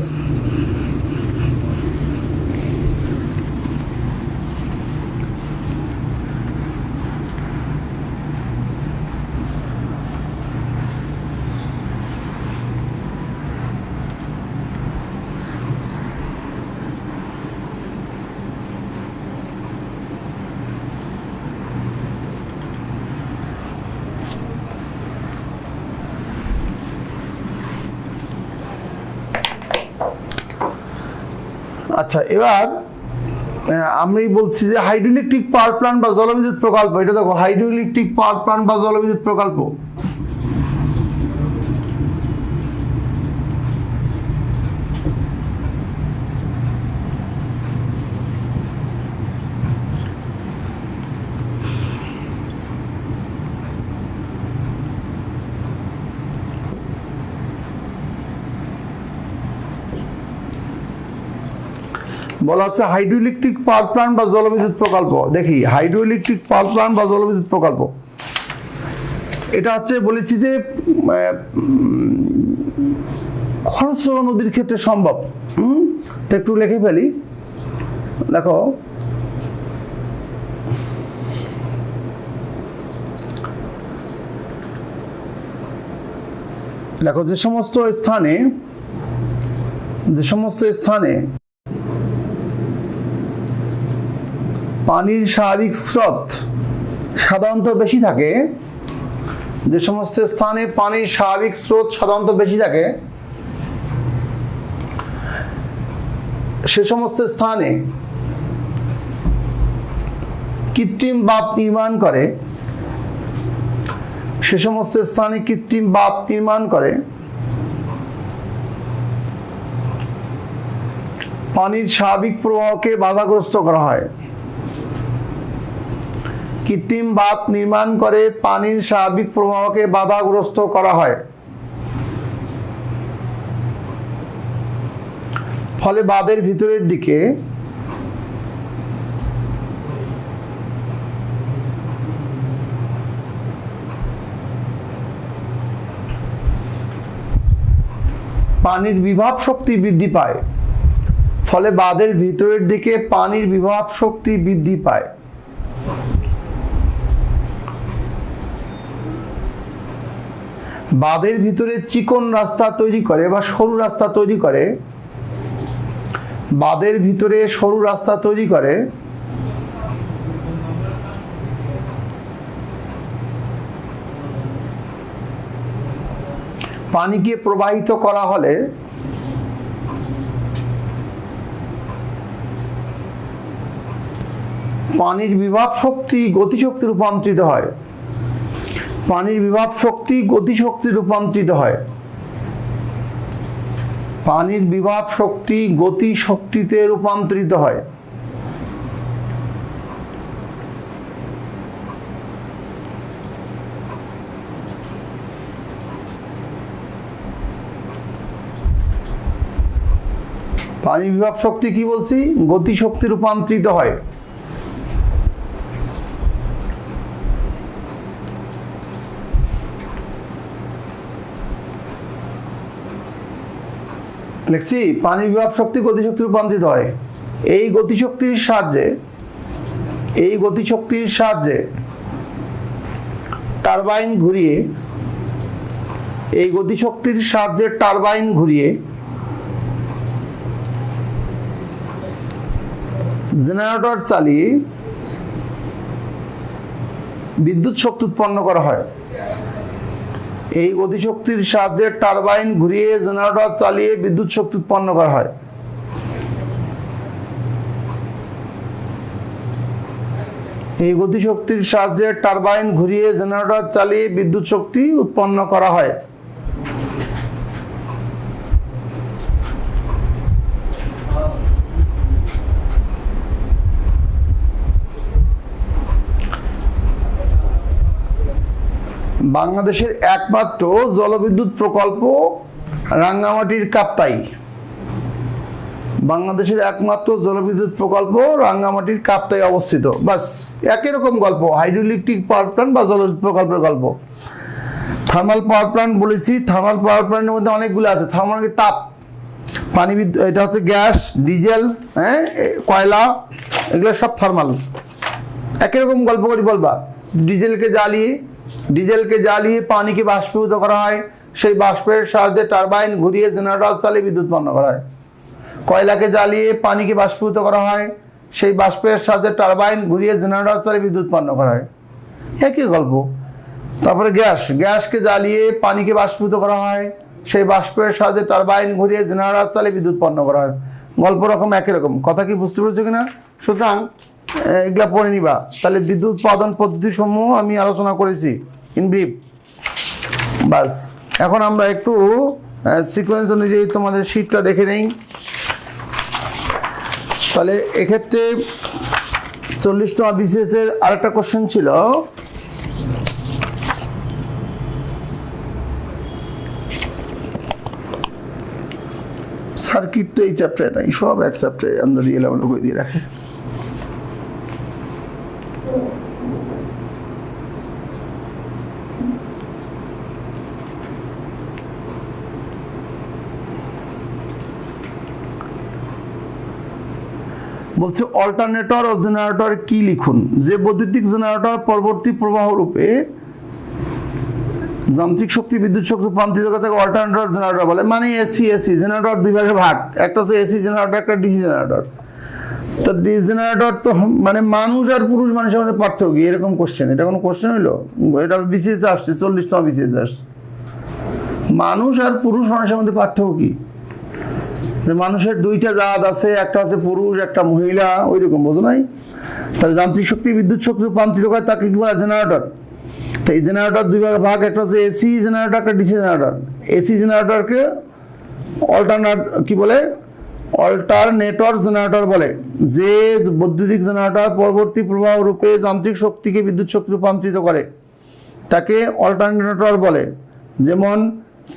আচ্ছা, এবার আমি বলছি যে হাইড্রো ইলেকট্রিক পাওয়ার প্ল্যান্ট বা জলবিদ্যুৎ প্রকল্প, এটা দেখো হাইড্রো ইলেকট্রিক পাওয়ার প্ল্যান্ট বা জলবিদ্যুৎ প্রকল্প। বলা হচ্ছে হাইড্রোইলেকট্রিক পাওয়ার প্ল্যান্ট বা জলবিদ্যুৎ প্রকল্প। দেখি হাইড্রোইলেকট্রিক পাওয়ার প্ল্যান্ট বা জলবিদ্যুৎ প্রকল্প, এটা হচ্ছে বলেছি যে খরস্রোতা নদীর ক্ষেত্রে সম্ভব। তো একটু লিখে ফেলি, দেখো যে সমস্ত স্থানে পানির স্বাভাবিক স্রোত সাধারণত বেশি থাকে, যে সমস্ত স্থানে পানির স্বাভাবিক স্রোত সাধারণত বেশি থাকে, সে সমস্ত স্থানে কৃত্রিম বাঁধ নির্মাণ করে, পানির স্বাভাবিক প্রবাহকে বাধাগ্রস্ত করা হয়। কৃত্রিম বাঁধ নির্মাণ করে পানির স্বাভাবিক প্রবাহকে বাধাগ্রস্ত করা হয়, ফলে বাঁধের ভিতরের দিকে পানির বিভব শক্তি বৃদ্ধি পায়, বাঁধের ভিতরে চিকন রাস্তা তৈরি করে বা সরু রাস্তা তৈরি করে, পানিকে প্রবাহিত করা হলে পানির বিভব শক্তি গতিশক্তি রূপান্তরিত হয়। পানির বিভব শক্তি গতিশক্তিতে রূপান্তরিত হয়। পানির বিভব শক্তি কি বলছি? গতিশক্তি রূপান্তরিত হয়। লিখছি পানির বিভব শক্তি গতিশক্তি রূপান্তরিত হয়। এই গতিশক্তির সাহায্যে টারবাইন ঘুরিয়ে জেনারেটর চালিয়ে বিদ্যুৎ শক্তি উৎপন্ন করা হয়। এই গতিশক্তির সাহায্যে টারবাইন ঘুরিয়ে জেনারেটর চালিয়ে বিদ্যুৎ শক্তি উৎপন্ন করা হয়। বাংলাদেশের একমাত্র জলবিদ্যুৎ প্রকল্প রাঙ্গামাটির কাপ্তাই। অবস্থিত। বাস একই রকম গল্প, হাইড্রোইলেকট্রিক পাওয়ার প্ল্যান্ট বা জলবিদ্যুৎ প্রকল্পের গল্প। থার্মাল পাওয়ার প্ল্যান্ট বলেছি, থার্মাল পাওয়ার প্ল্যান্টের মধ্যে অনেকগুলো আছে। থার্মাল তাপ, পানি, এটা হচ্ছে গ্যাস, ডিজেল, কয়লা, এগুলো সব থার্মাল। একই রকম গল্প করে বলবা। ডিজেলকে জ্বালিয়ে পানিকে বাষ্পীভূত করা হয়, সেই বাষ্পের সাহায্যে টারবাইন ঘুরিয়ে জেনারেটর চালিয়ে বিদ্যুৎ উৎপন্ন করা হয়। কয়লাকে জ্বালিয়ে পানিকে বাষ্পীভূত করা হয়, সেই বাষ্পের সাহায্যে টারবাইন ঘুরিয়ে জেনারেটর চালিয়ে বিদ্যুৎ উৎপন্ন করা হয়। একই গল্প। তারপরে গ্যাসকে জ্বালিয়ে পানিকে বাষ্পীভূত করা হয়, সেই বাষ্পের সাহায্যে টারবাইন ঘুরিয়ে জেনারেটর চালিয়ে বিদ্যুৎ উৎপন্ন করা হয়। গল্প রকম একই রকম। কথা কি বুঝতে পেরেছো কিনা? সুতরাং এগুলা পড়ে নিবা। তাহলে বিদ্যুৎ উৎপাদন পদ্ধতি সমূহ আমি আলোচনা করেছি ইন ব্রিফ। বাস এখন আমরা একটু সিকোয়েন্স অনুযায়ী তোমাদের শীটটা দেখে নেই। তাহলে এক্ষেত্রে 40তম BCS এর আরেকটা কোশ্চেন ছিল, সার্কিট তো এই চ্যাপ্টারে নাই, সব এক চ্যাপ্টারে আন্দা দিয়ে এলাম করে দিয়ে রাখে। বলছে অল্টারনেটর ও জেনারেটর কি লিখুন। যে বৈদ্যুতিক জেনারেটর পরবর্তী প্রবাহ রূপে যান্ত্রিক শক্তি বিদ্যুৎ শক্তি রূপান্তরিত করে তাকে অল্টারনেটর জেনারেটর বলে। মানে এসি জেনারেটর দুই ভাগে ভাগ, একটা হচ্ছে এসি জেনারেটর, একটা ডিসি জেনারেটর। তো ডিসি জেনারেটর তো মানে মানুষ আর পুরুষ মানুষের মধ্যে পার্থক্য কি, এরকম কোশ্চেন, এটা কোনো কোশ্চেন হইলো? এটা বিসিএস আসছে, 40তম বিসিএস আসছে। মানুষ আর পুরুষ মানুষের মধ্যে পার্থক্য কি? মানুষের দুইটা জাত আছে, একটা হচ্ছে পুরুষ, একটা মহিলা, ওই রকম বোঝো নাই? তাহলে যান্ত্রিক শক্তি বিদ্যুৎ শক্তি রূপান্তরিত করে তাকে কি বলে? জেনারেটর। তো এই জেনারেটর দুই ভাগ, একটা হচ্ছে এসি জেনারেটর, একটা ডিসি জেনারেটর। এসি জেনারেটরকে কি বলে? অল্টারনেটর জেনারেটর বলে। যে বৈদ্যুতিক জেনারেটর পরবর্তী প্রবাহ রূপে যান্ত্রিক শক্তিকে বিদ্যুৎ শক্তি রূপান্তরিত করে তাকে অল্টারনেটর বলে। যেমন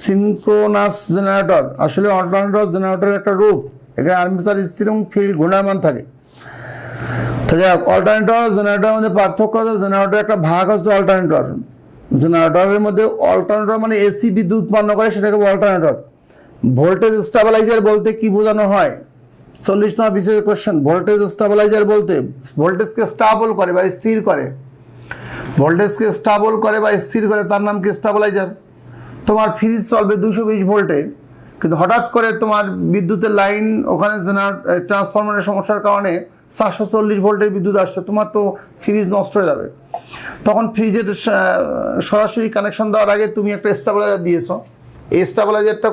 সিনক্রোনাস জেনারেটর আসলে অল্টারনেটর জেনারেটরের একটা রূপ, এখানে আর্মেচার স্থির এবং ফিল্ড ঘূর্ণায়মান থাকে। তাহলে অল্টারনেটর জেনারেটরের মধ্যে পার্থক্য আছে, জেনারেটরের একটা ভাগ হচ্ছে অল্টারনেটর। জেনারেটরের মধ্যে অল্টারনেটর মানে এসি বিদ্যুৎ উৎপন্ন করে, সেটাকে অল্টারনেটর। ভোল্টেজ স্টেবিলাইজার বলতে কি বোঝানো হয়? 40তম বিশেষ কোশ্চেন। ভোল্টেজ স্টেবিলাইজার বলতে ভোল্টেজকে স্টেবল করে বা স্থির করে, ভোল্টেজকে স্টেবল করে বা স্থির করে, তার নাম কি? স্টেবিলাইজার। তোমার ফ্রিজ চলবে 220 ভোল্টে, কিন্তু হঠাৎ করে তোমার বিদ্যুতের লাইন ওখানে ট্রান্সফরমারের সমস্যার কারণে 440 ভোল্টের বিদ্যুৎ আসছে, তোমার তো ফ্রিজ নষ্ট হয়ে যাবে। তখন ফ্রিজের সরাসরি কানেকশন দেওয়ার আগে তুমি একটা স্টেবিলাইজার দিয়েছো। এই স্টেবিলাইজারটা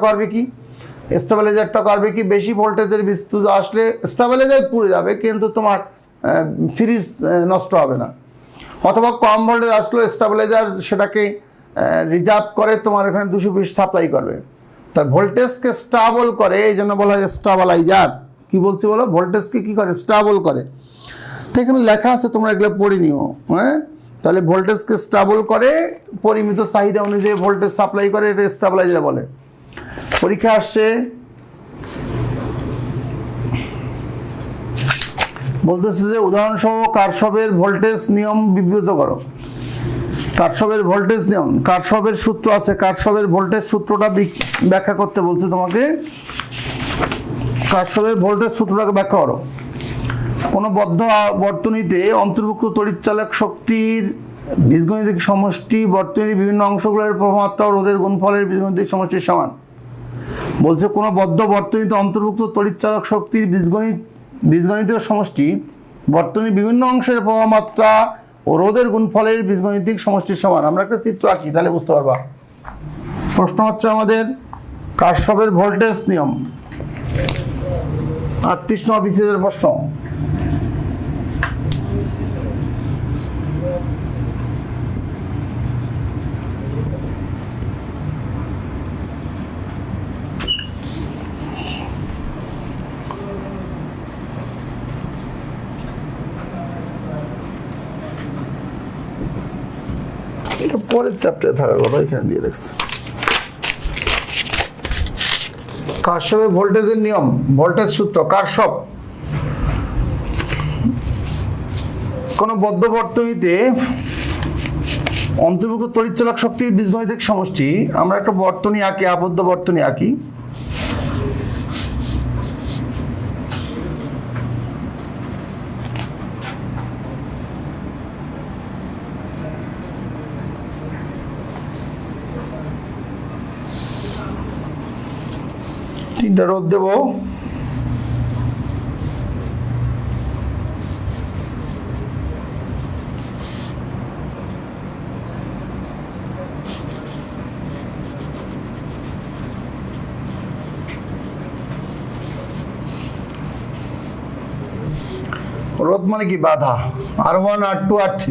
করবে কি? বেশি ভোল্টেজের বিদ্যুৎ আসলে স্টেবিলাইজার পুড়ে যাবে, কিন্তু তোমার ফ্রিজ নষ্ট হবে না। অথবা কম ভোল্টেজ আসলে স্টেবিলাইজার সেটাকে রিজার্ভ করে তোমার এখানে 220 সাপ্লাই করবে। তা ভোল্টেজকে স্টেবল করে, এই জন্য বলা হয় স্টেবিলাইজার। কি বলছি বলো? ভোল্টেজকে কি করে? স্টেবল করে। তো এখানে লেখা আছে, তোমরা এগুলো পড়ে নিও। হ্যাঁ, তাহলে ভোল্টেজকে স্টেবল করে, পরিমিত চাহিদা অনুযায়ী ভোল্টেজ সাপ্লাই করে, এটা স্টেবিলাইজার বলে। পরীক্ষা আসছে, বলতেছে যে উদাহরণসহ কারশফের ভোল্টেজ নিয়ম বিবৃত করো। কারশফের ভোল্টেজ নিয়ম, কারশফের সূত্র আছে, কারশফের ভোল্টেজ সূত্রটা ব্যাখ্যা করতে বলছে তোমাকে। কারশফের ভোল্টেজ সূত্রটাকে ব্যাখ্যা করো। কোনো বদ্ধ বর্তনীতে অন্তর্ভুক্ত তড়িৎচালক শক্তির বীজগণিতিক সমষ্টি বর্তনীর বিভিন্ন অংশগুলোর প্রভাবমাত্রা ও রোধের গুণফলের বীজগণিতিক সমষ্টির সমান। বলছে কোনো বদ্ধ বর্তনীতে অন্তর্ভুক্ত তড়িৎচালক শক্তির বীজগণিতিক সমষ্টি বর্তনীর বিভিন্ন অংশের প্রভাবমাত্রা ও রোধের গুণফলের বীজগণিতিক সমষ্টির সমান। আমরা একটা চিত্র আঁকি, তাহলে বুঝতে পারবা। প্রশ্ন হচ্ছে আমাদের কারশফের ভোল্টেজ নিয়ম, 38তম বিসিএস এর প্রশ্ন। পরের চ্যাপ্টারে থাকার কথা এখানে দিয়ে রাখছে। কারশফের ভোল্টেজের নিয়ম, ভোল্টেজ সূত্র। কারশফ কোন বদ্ধ বর্তনীতে অন্তর্ভুক্ত তড়িৎচালক শক্তির বীজগণিতিক সমষ্টি। আমরা একটা বর্তনী আঁকি, আবদ্ধ বর্তনী আঁকি। তিনটা রোধ দেব, রোধ মানে কি? বাধা। R1 R2 R3।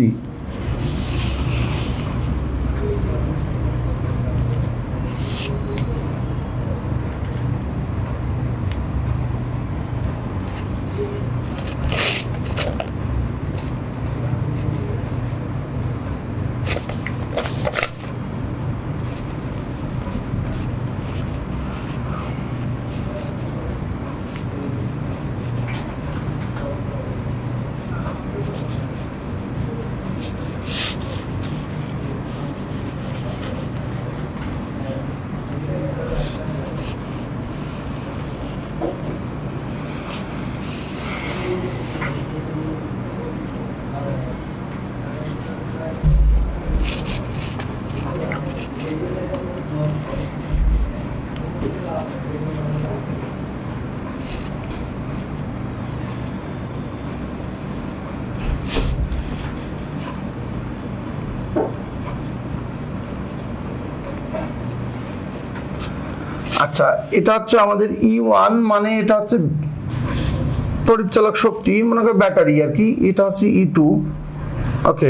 আচ্ছা, এটা হচ্ছে আমাদের E1, মানে এটা হচ্ছে তড়িৎচালক শক্তি, মনে করো ব্যাটারি আর কি। এটা হচ্ছে E2। ওকে,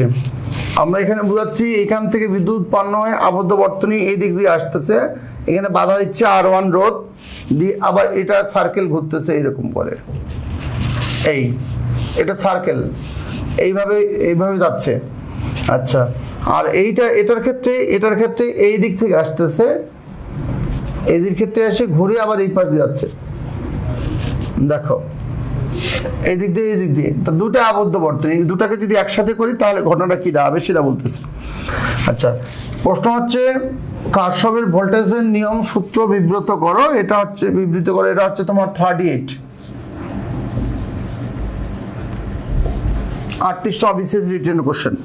আমরা এখানে বোঝাচ্ছি এখান থেকে বিদ্যুৎ উৎপন্ন হয়ে আবদ্ধ বর্তনী এই দিক দিয়ে আসতেছে, এখানে বাধা দিচ্ছে R1 রোধ দিয়ে, আবার এটা সার্কেল ঘুরতেছে এইরকম করে, এটা সার্কেল এইভাবে যাচ্ছে। আচ্ছা, আর এটার ক্ষেত্রে এই দিক থেকে আসতেছে, এই দিক ক্ষেত্রে এসে ঘুরে আবার এই পাশ দিয়ে যাচ্ছে। দেখো এই দিক দিয়ে তা দুটো আবদ্ধ বর্তনী, দুটাকে যদি একসাথে করি তাহলে ঘটনাটা কি দাঁড়াবে সেটা বলতেছে। আচ্ছা, প্রশ্ন হচ্ছে কারশফের ভোল্টেজের নিয়ম সূত্র বিবৃত করো। এটা হচ্ছে তোমার 38 বিশেষ রিটেন কোশ্চেন।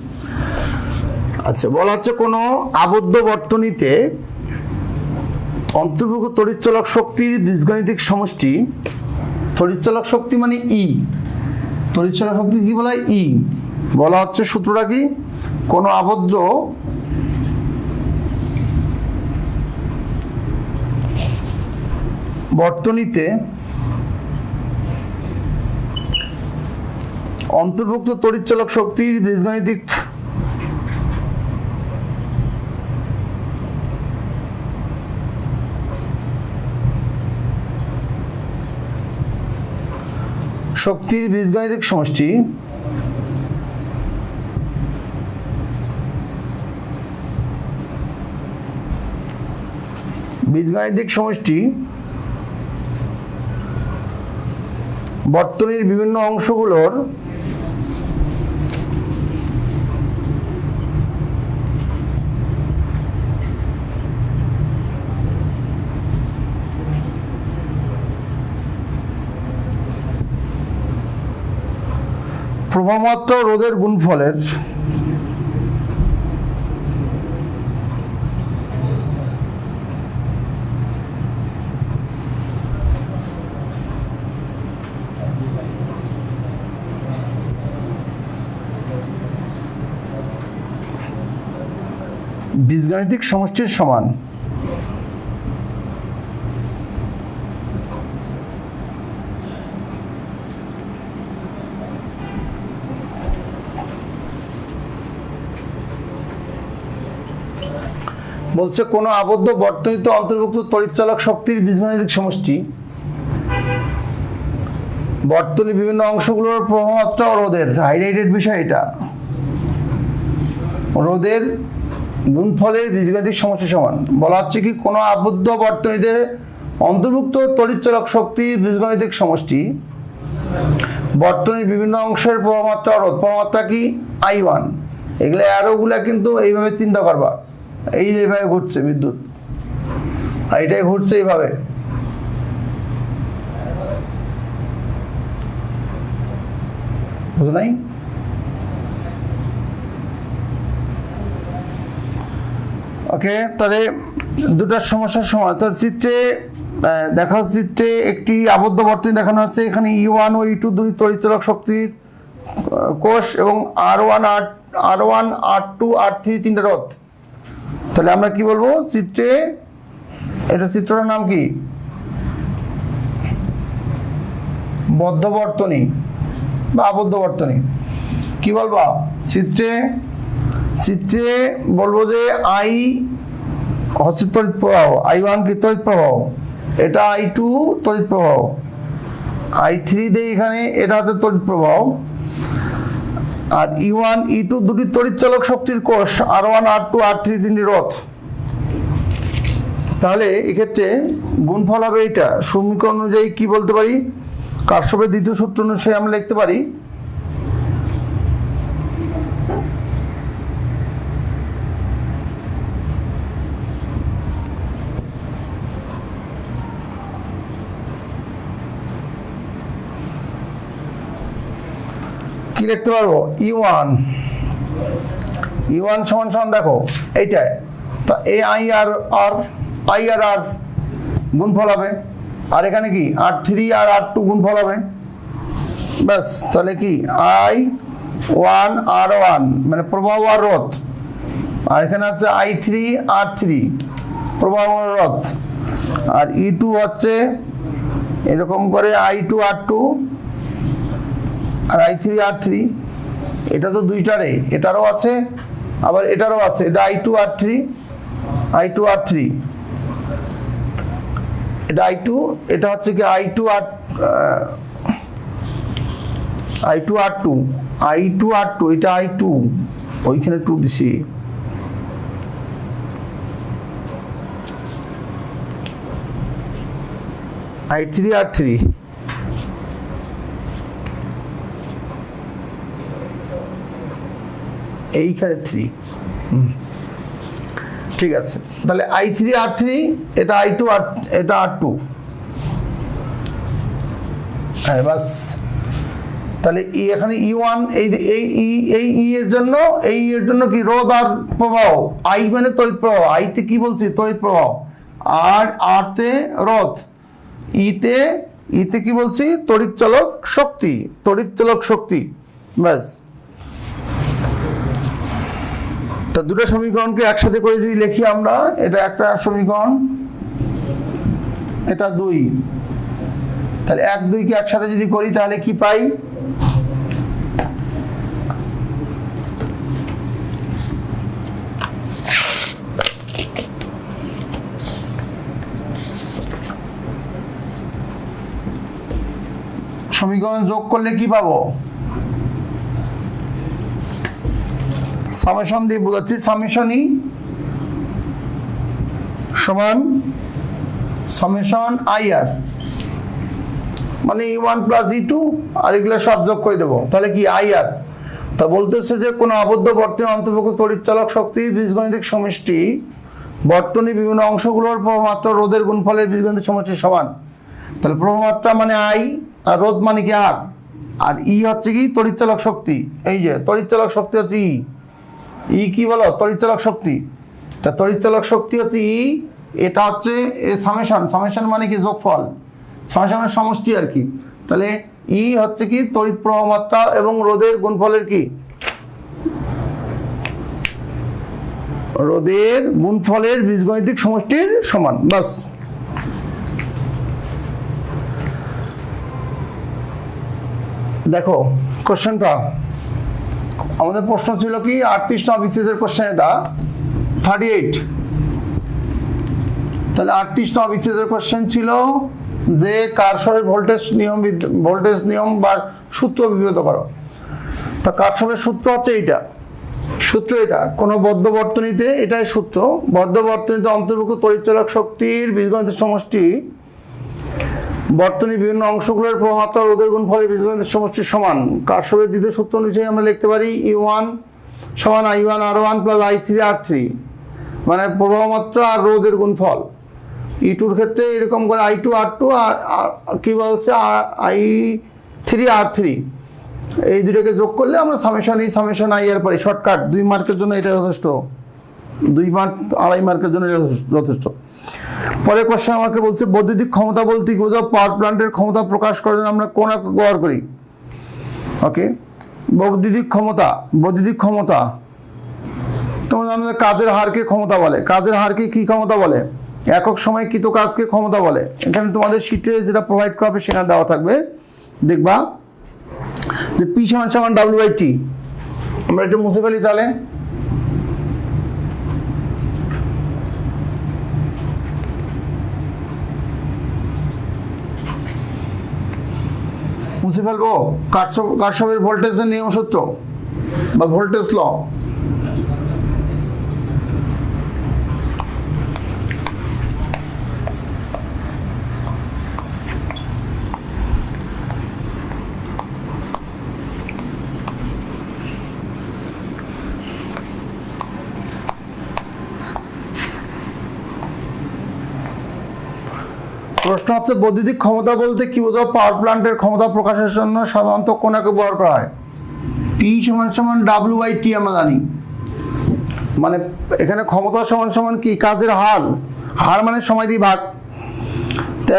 আচ্ছা, বলা হচ্ছে কোনো আবদ্ধ বর্তনীতে অন্তর্ভুক্ত তড়িৎচালক শক্তির বীজগণিতিক সমষ্টি, তড়িৎচালক শক্তি মানে ই, তড়িৎচালক শক্তি কি বলা হয়? ই। বলা হচ্ছে সূত্রটা কি, কোনো আবদ্ধ বর্তনীতে অন্তর্ভুক্ত তড়িৎচালক শক্তির বীজগণিতিক সমষ্টি বর্তনীর বিভিন্ন অংশগুলোর প্রবাহমাত্রা রোধের গুণফলের বীজগাণিতিক সমষ্টির সমান। বলছে কোনো আবদ্ধ বর্তনীতে অন্তর্ভুক্ত তড়িৎচালক শক্তির বীজগাণিতিক সমষ্টি বর্তনীর বিভিন্ন অংশগুলোর প্রবাহমাত্রা ও রোধের, হাইলাইটেড বিষয় এটা, রোধের গুণফলের বীজগাণিতিক সমষ্টি সমান। বলা হচ্ছে কি কোনো আবদ্ধ বর্তনীতে অন্তর্ভুক্ত তড়িৎচালক শক্তির বীজগাণিতিক সমষ্টি বর্তনীর বিভিন্ন অংশের প্রবাহমাত্রা ও রোধ, প্রবাহমাত্রা কি I1, এগুলো অ্যারোগুলা কিন্তু এইভাবে চিন্তা করবা, এই যেভাবে ঘুরছে বিদ্যুৎ, এইটাই ঘুরছে এইভাবে, বুঝো নাই? ওকে, তাহলে দুটার সমস্যার সমাধান। তাহলে চিত্রে দেখা হচ্ছে, চিত্রে একটি আবদ্ধ বর্তনী দেখানো আছে, এখানে E1 ও E2 দুই তড়িৎচালক শক্তির কোষ এবং R1 R2 R3 তিনটা রোধ। তাহলে আমরা কি বলবো চিত্রে, এটা চিত্রটার নাম কি, বদ্ধ বর্তনী বা আবদ্ধ বর্তনী। কি বলবা চিত্রে বলবো যে I হচ্ছে তড়িৎ প্রবাহ, I1 কি তড়িৎ প্রবাহ, এটা I2 তড়িৎ প্রবাহ, I3 দেই এখানে, এটা হচ্ছে তড়িৎ প্রবাহ, আর E1 E2 দুটি তড়িৎচালক শক্তির কোষ, R1 R2 R3 তিনটি রোধ। তাহলে এক্ষেত্রে গুণফল হবে এটা। সমীকরণ অনুযায়ী কি বলতে পারি, কারশফের দ্বিতীয় সূত্র অনুসারে আমরা লিখতে পারি কি লিখতে পারবো, E1 সমান সমান দেখো এইটাই, তা I আর R গুণফল হবে, আর এখানে কি R3 আর R2 গুণফল হবে, ব্যাস। তাহলে কি I1 R1 মানে প্রবাহ আর রোধ, আর এখানে আছে I3 R3 প্রবাহ আর রোধ, আর E2 হচ্ছে এরকম করে I2 R2 আর I3 R3। এটা তো দুইটারে, এটারও আছে আবার এটারও আছে, এটা I2 R3 এটা I2, এটা হচ্ছে কি I2 R2 এটা I2, ওইখানে 2 দিছি। I3 R3 এইখানে 3। ঠিক আছে, তাহলে I3 R3 এটা I2 এটা R2। হ্যাঁ বাস, তাহলে এখানে E1 এই এর জন্য কি রোধ আর প্রবাহ, I মানে তড়িৎ প্রবাহ, I তে কি বলছি তড়িৎ প্রবাহ, আর R তে রোধ, E তে কি বলছি তড়িৎ চলক শক্তি। ব্যাস, তা দুটো সমীকরণকে একসাথে করে যদি লিখি আমরা, এটা একটা সমীকরণ, এটা 2, তাহলে 1 2 কে একসাথে যদি করি তাহলে কি পাই, সমীকরণ যোগ করলে কি পাবো, সামেশন দিয়ে বোঝাচ্ছি, সামেশন ই সমান সামেশন IR, মানে E1 প্লাস E2, আর এগুলো সব যোগ করে দেবো, তাহলে কি IR। তা বলতেছে যে কোনো আবদ্ধ বর্তনীর অন্তর্ভুক্ত তড়িৎচালক শক্তির বীজগণিতিক সমষ্টি বর্তনীর বিভিন্ন অংশগুলোর প্রবাহমাত্রা রোধের গুণফলের বীজগণিতিক সমষ্টির সমান। তাহলে প্রবাহমাত্রা মানে I, আর রোধ মানে কি R, আর E হচ্ছে কি তড়িৎচালক শক্তি। এই যে তড়িৎচালক শক্তি হচ্ছে E কি বলো তড়িৎচালক শক্তি, তা তড়িৎচালক শক্তি হচ্ছে E, এটা হচ্ছে সামেশন মানে কি যোগফল, সামেশনের সমষ্টি আর কি। তাহলে E হচ্ছে কি তড়িৎ প্রবাহমাত্রা এবং রোধের গুণফলের কি, রোধের গুণফলের বীজগণিতিক সমষ্টির সমান। বাস, দেখো কোশ্চেনটা, আমাদের প্রশ্ন ছিল কি 38 বিসিএসের কোশ্চেন, এটা 38। তাহলে 38 বিসিএসের কোশ্চেন ছিল যে কারশফের ভোল্টেজ নিয়ম বা সূত্র বিবৃত করো। তা কারশফের সূত্র হচ্ছে এটা কোনো বদ্ধ বর্তনীতে, এটাই সূত্র, বদ্ধ বর্তনীতে অন্তর্ভুক্ত তড়িৎচালক শক্তির বীজগণিতিক সমষ্টি বর্তনীর বিভিন্ন অংশগুলোর প্রবাহমাত্রা রোধের গুণফলের বীজগণিতিক সমষ্টির সমান। কারশফের দ্বিতীয় সূত্র অনুযায়ী আমরা লিখতে পারি E1 সমান I1 R1 plus I3 R3, মানে প্রবাহমাত্রা আর রোধের গুণফল। E2 এর ক্ষেত্রে এরকম করে I2 R2 আর কি বলছে I3 R3, এই দুটোকে যোগ করলে আমরা সামেশন IR পাই। শর্টকাট 2 মার্কের জন্য এটা যথেষ্ট, 2 মার্ক 2.5 মার্কের জন্য এটা যথেষ্ট। পরে কোশ্চেন আমাকে বলছে বৈদ্যুতিক ক্ষমতা বলতে কি বোঝাও, পাওয়ার প্ল্যান্টের ক্ষমতা প্রকাশ করার জন্য আমরা কোন একক ব্যবহার করি। ওকে, বৈদ্যুতিক ক্ষমতা তোমরা জানো কাজের হারকে ক্ষমতা বলে, কাজের হারকে কি ক্ষমতা বলে, একক সময় কৃত কাজকে ক্ষমতা বলে। এখানে তোমাদের শিটে যেটা প্রোভাইড করা হবে সেখানে দেওয়া থাকবে, দেখবা যে P সমান W/T। আমরা একটু মুছে ফেলি, তাহলে মুছে ফেলবো কারশফের ভোল্টেজের নিয়ম সূত্র বা ভোল্টেজ ল। প্রশ্ন হচ্ছে বৈদ্যুতিক ক্ষমতা বলতে কি বোঝাও, পাওয়ার প্ল্যান্টের ক্ষমতা প্রকাশের জন্য সাধারণত কোন একক ব্যবহার করা হয়। P সমান W/T আমরা জানি, মানে এখানে ক্ষমতা সমান কি কাজের হার মানে সময় দিয়ে ভাগ। তো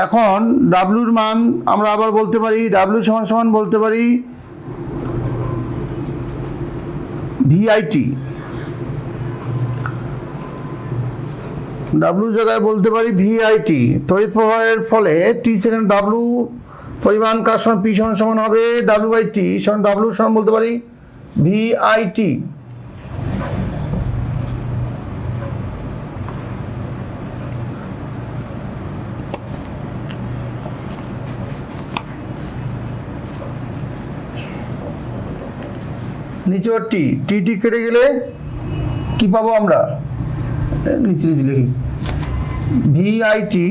এখন ডাব্লুর মান আমরা আবার বলতে পারি, W সমান বলতে পারি VIT। ডাব্লু জায়গায় বলতে পারি ভিআইটি, তড়িৎ প্রবাহের ফলে টি সেকেন্ড ডাব্লু পরিমাণ কার সমান পি সমান সমান হবে ডাব্লু বাই টি সমান ডাব্লু সমান বলতে পারি ভিআইটি। নিচে টি টি টি কেটে গেলে কি পাবো আমরা, নিচে নিচে লিখি ভিআইটি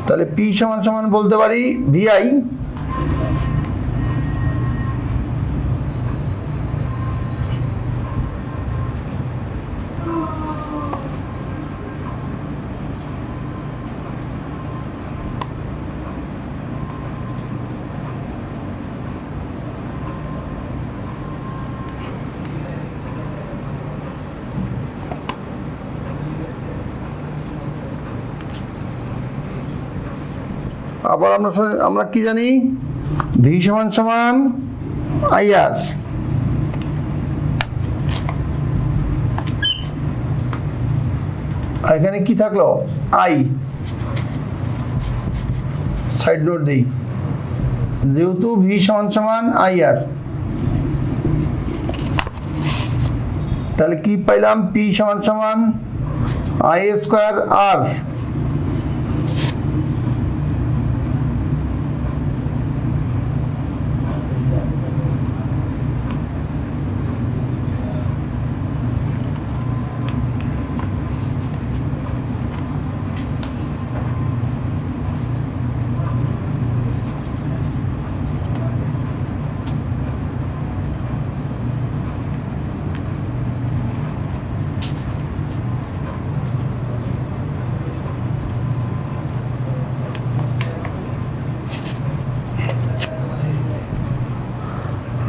তাহলে পি সমান সমান বলতে পারি ভিআই আবার আমরা কি জানি ভি সমান সমান আইআর, এখানে কি থাকলো আই, সাইড নোট দিই, যেহেতু ভি সমান সমান আইআর তাহলে কি পাইলাম পি সমান সমান আই স্কোয়ার আর।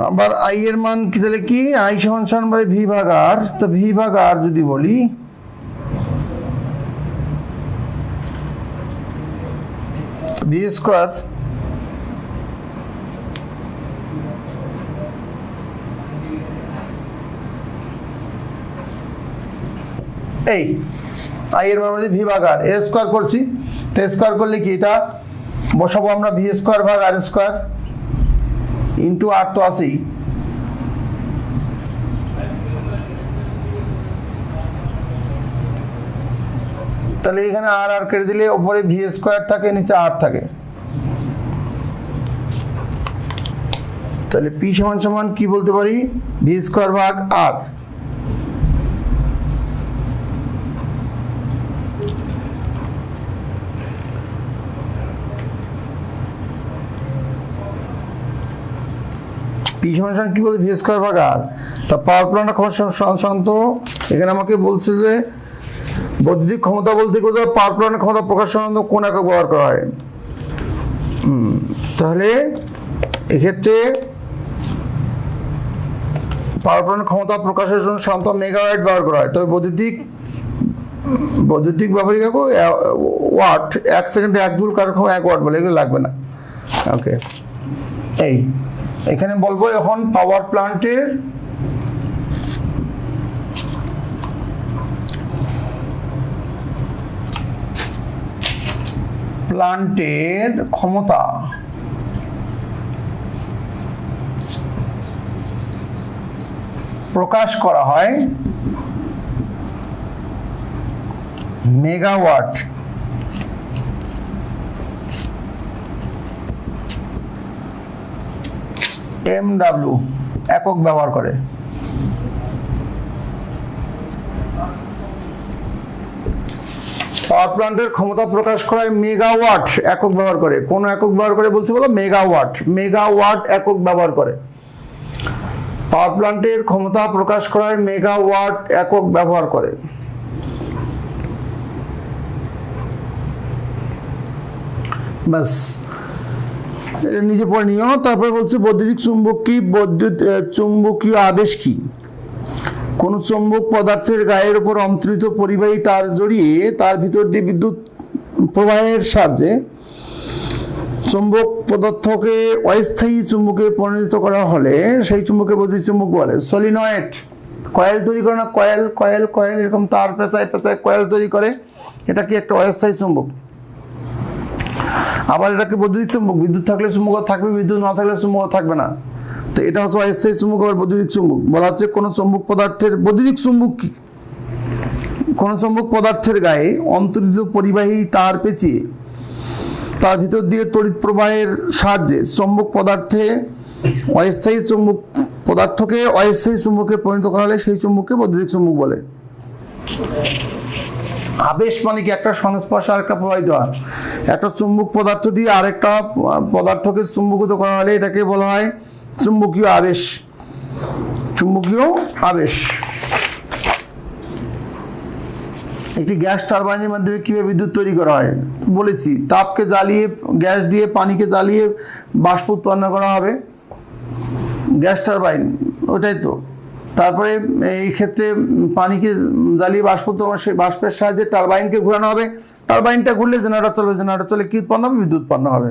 আবার আই এর মান কি তাহলে কি আই সমান সমান বাই ভি ভাগ আর, তো ভি ভাগ আর যদি বলি ভি স্কোয়ার এই আই এর মান বলছি ভি ভাগ আর, এ স্কোয়ার করছি তো স্কোয়ার করলে কি এটা বসাবো আমরা ভি স্কোয়ার ভাগ আর স্কোয়ার ইন্টু আর তো আছেই, তাহলে এখানে আর আর কেটে দিলে উপরে ভি স্কোয়ার থাকে নিচে আর থাকে, তাহলে পি সমান সমান কি বলতে পারি ভি স্কোয়ার ভাগ আর। পি সমান সমান কি বলতে ভি স্কোয়ার ভাগ আর, তা পাওয়ার প্ল্যান্টের ক্ষমতা শান্ত এখানে আমাকে বলছে যে বৈদ্যুতিক ক্ষমতা বলতে পাওয়ার প্ল্যান্টের ক্ষমতা প্রকাশ সাধারণত কোন একক ব্যবহার করা হয়, তাহলে এক্ষেত্রে পাওয়ার প্ল্যান্টের ক্ষমতা প্রকাশের জন্য সাধারণত মেগাওয়াট ব্যবহার করা হয়, তবে বৈদ্যুতিক ব্যবহারিক একক ওয়াট, 1 সেকেন্ডে 1 জুল কার ক্ষমতা 1 ওয়াট বলে, এগুলো লাগবে না। ওকে, এই এখানে বলবো এখন পাওয়ার প্ল্যান্টের ক্ষমতা প্রকাশ করা হয় মেগাওয়াট, MW একক ব্যবহার করে। পাওয়ার প্ল্যান্টের ক্ষমতা প্রকাশ করায় মেগাওয়াট একক ব্যবহার করে, কোন একক ব্যবহার করে বলছি বলো মেগাওয়াট একক ব্যবহার করে। পাওয়ার প্ল্যান্টের ক্ষমতা প্রকাশ করায় মেগাওয়াট একক ব্যবহার করে। বাস এটা নিজে পড়ে নিও। তারপরে বলছে বৈদ্যুতিক চুম্বকীয় আবেশ কি? কোন চৌম্বক পদার্থের গায়ের উপর অন্তরিত পরিবাহী তার জড়িয়ে তার ভিতর দিয়ে বিদ্যুৎ প্রবাহের সাহায্যে চুম্বক পদার্থকে অস্থায়ী চুম্বকে পরিণত করা হলে সেই চুম্বকে বৈদ্যুতিক চুম্বক বলে। সলিনয়েড কয়েল তৈরি করে না, কয়েল কয়েল কয়েল এরকম তার পেঁচায় পেঁচায় কয়েল তৈরি করে, এটা কি একটা অস্থায়ী চুম্বক। আবার এটাকে বৈদ্যুতিক চুম্বক, বিদ্যুৎ থাকলে চুম্বক থাকবে, বিদ্যুৎ না থাকলে চুম্বক থাকবে না। তো এটা হচ্ছে অস্থায়ী চুম্বক আবার বৈদ্যুতিক চুম্বক। বলা হচ্ছে কোনো চুম্বক পদার্থের বৈদ্যুতিক চুম্বক কি, কোনো চুম্বক পদার্থের গায়ে অন্তর্নিহিত পরিবাহী তার পেঁচিয়ে তার ভিতর দিয়ে তড়িৎ প্রবাহের সাহায্যে চুম্বক পদার্থে অস্থায়ী চুম্বক পদার্থকে অস্থায়ী চুম্বকে পরিণত করা হলে সেই চুম্বককে বৈদ্যুতিক চুম্বক বলে। আবেশ মানে কি, একটা সংস্পর্শ আর একটা প্রবাহিত হয়। একটা চুম্বক পদার্থ দিয়ে আরেকটা পদার্থকে চুম্বকিত করা হলে এটাকে বলা হয় চুম্বকীয় আবেশ। চুম্বকীয় আবেশ। একটি গ্যাস টারবাইনের মাধ্যমে কিভাবে বিদ্যুৎ তৈরি করা হয় বলেছি, তাপকে জ্বালিয়ে, গ্যাস দিয়ে পানিকে জ্বালিয়ে বাষ্প উৎপন্ন করা হবে, গ্যাস টারবাইন ওটাই তো। তারপরে এই ক্ষেত্রে পানিকে জ্বালিয়ে বাষ্প উৎপন্ন, সেই বাষ্পের সাহায্যে টারবাইনকে ঘোরানো হবে, টারবাইনটা ঘুরলে জেনারেটর চলবে, জেনারেটর চলে কি উৎপন্ন হবে, বিদ্যুৎ উৎপন্ন হবে।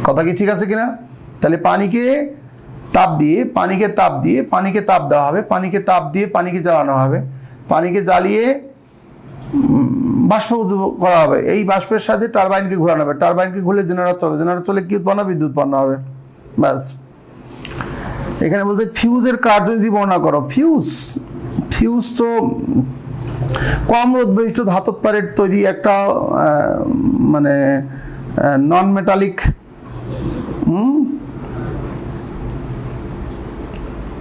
কথা কি ঠিক আছে কিনা? তাহলে পানিকে তাপ দিয়ে, পানিকে তাপ দিয়ে, পানিকে তাপ দেওয়া হবে, পানিকে তাপ দিয়ে পানিকে জ্বালানো হবে, পানিকে জ্বালিয়ে বাষ্প করা হবে, এই বাষ্পের সাথে টারবাইনকে ঘোরানো হবে, টারবাইনকে ঘুরলে জেনারেটর চলবে, জেনারেটর চলে কি উৎপন্ন হবে, বিদ্যুৎ উৎপন্ন হবে। ব্যাস। এখানে বলছে ফিউজের কার্যবিধি বর্ণনা করো। ফিউজ, ফিউজ তো কম রোধ বিশিষ্ট ধাতব তারের তৈরি একটা মানে নন মেটালিক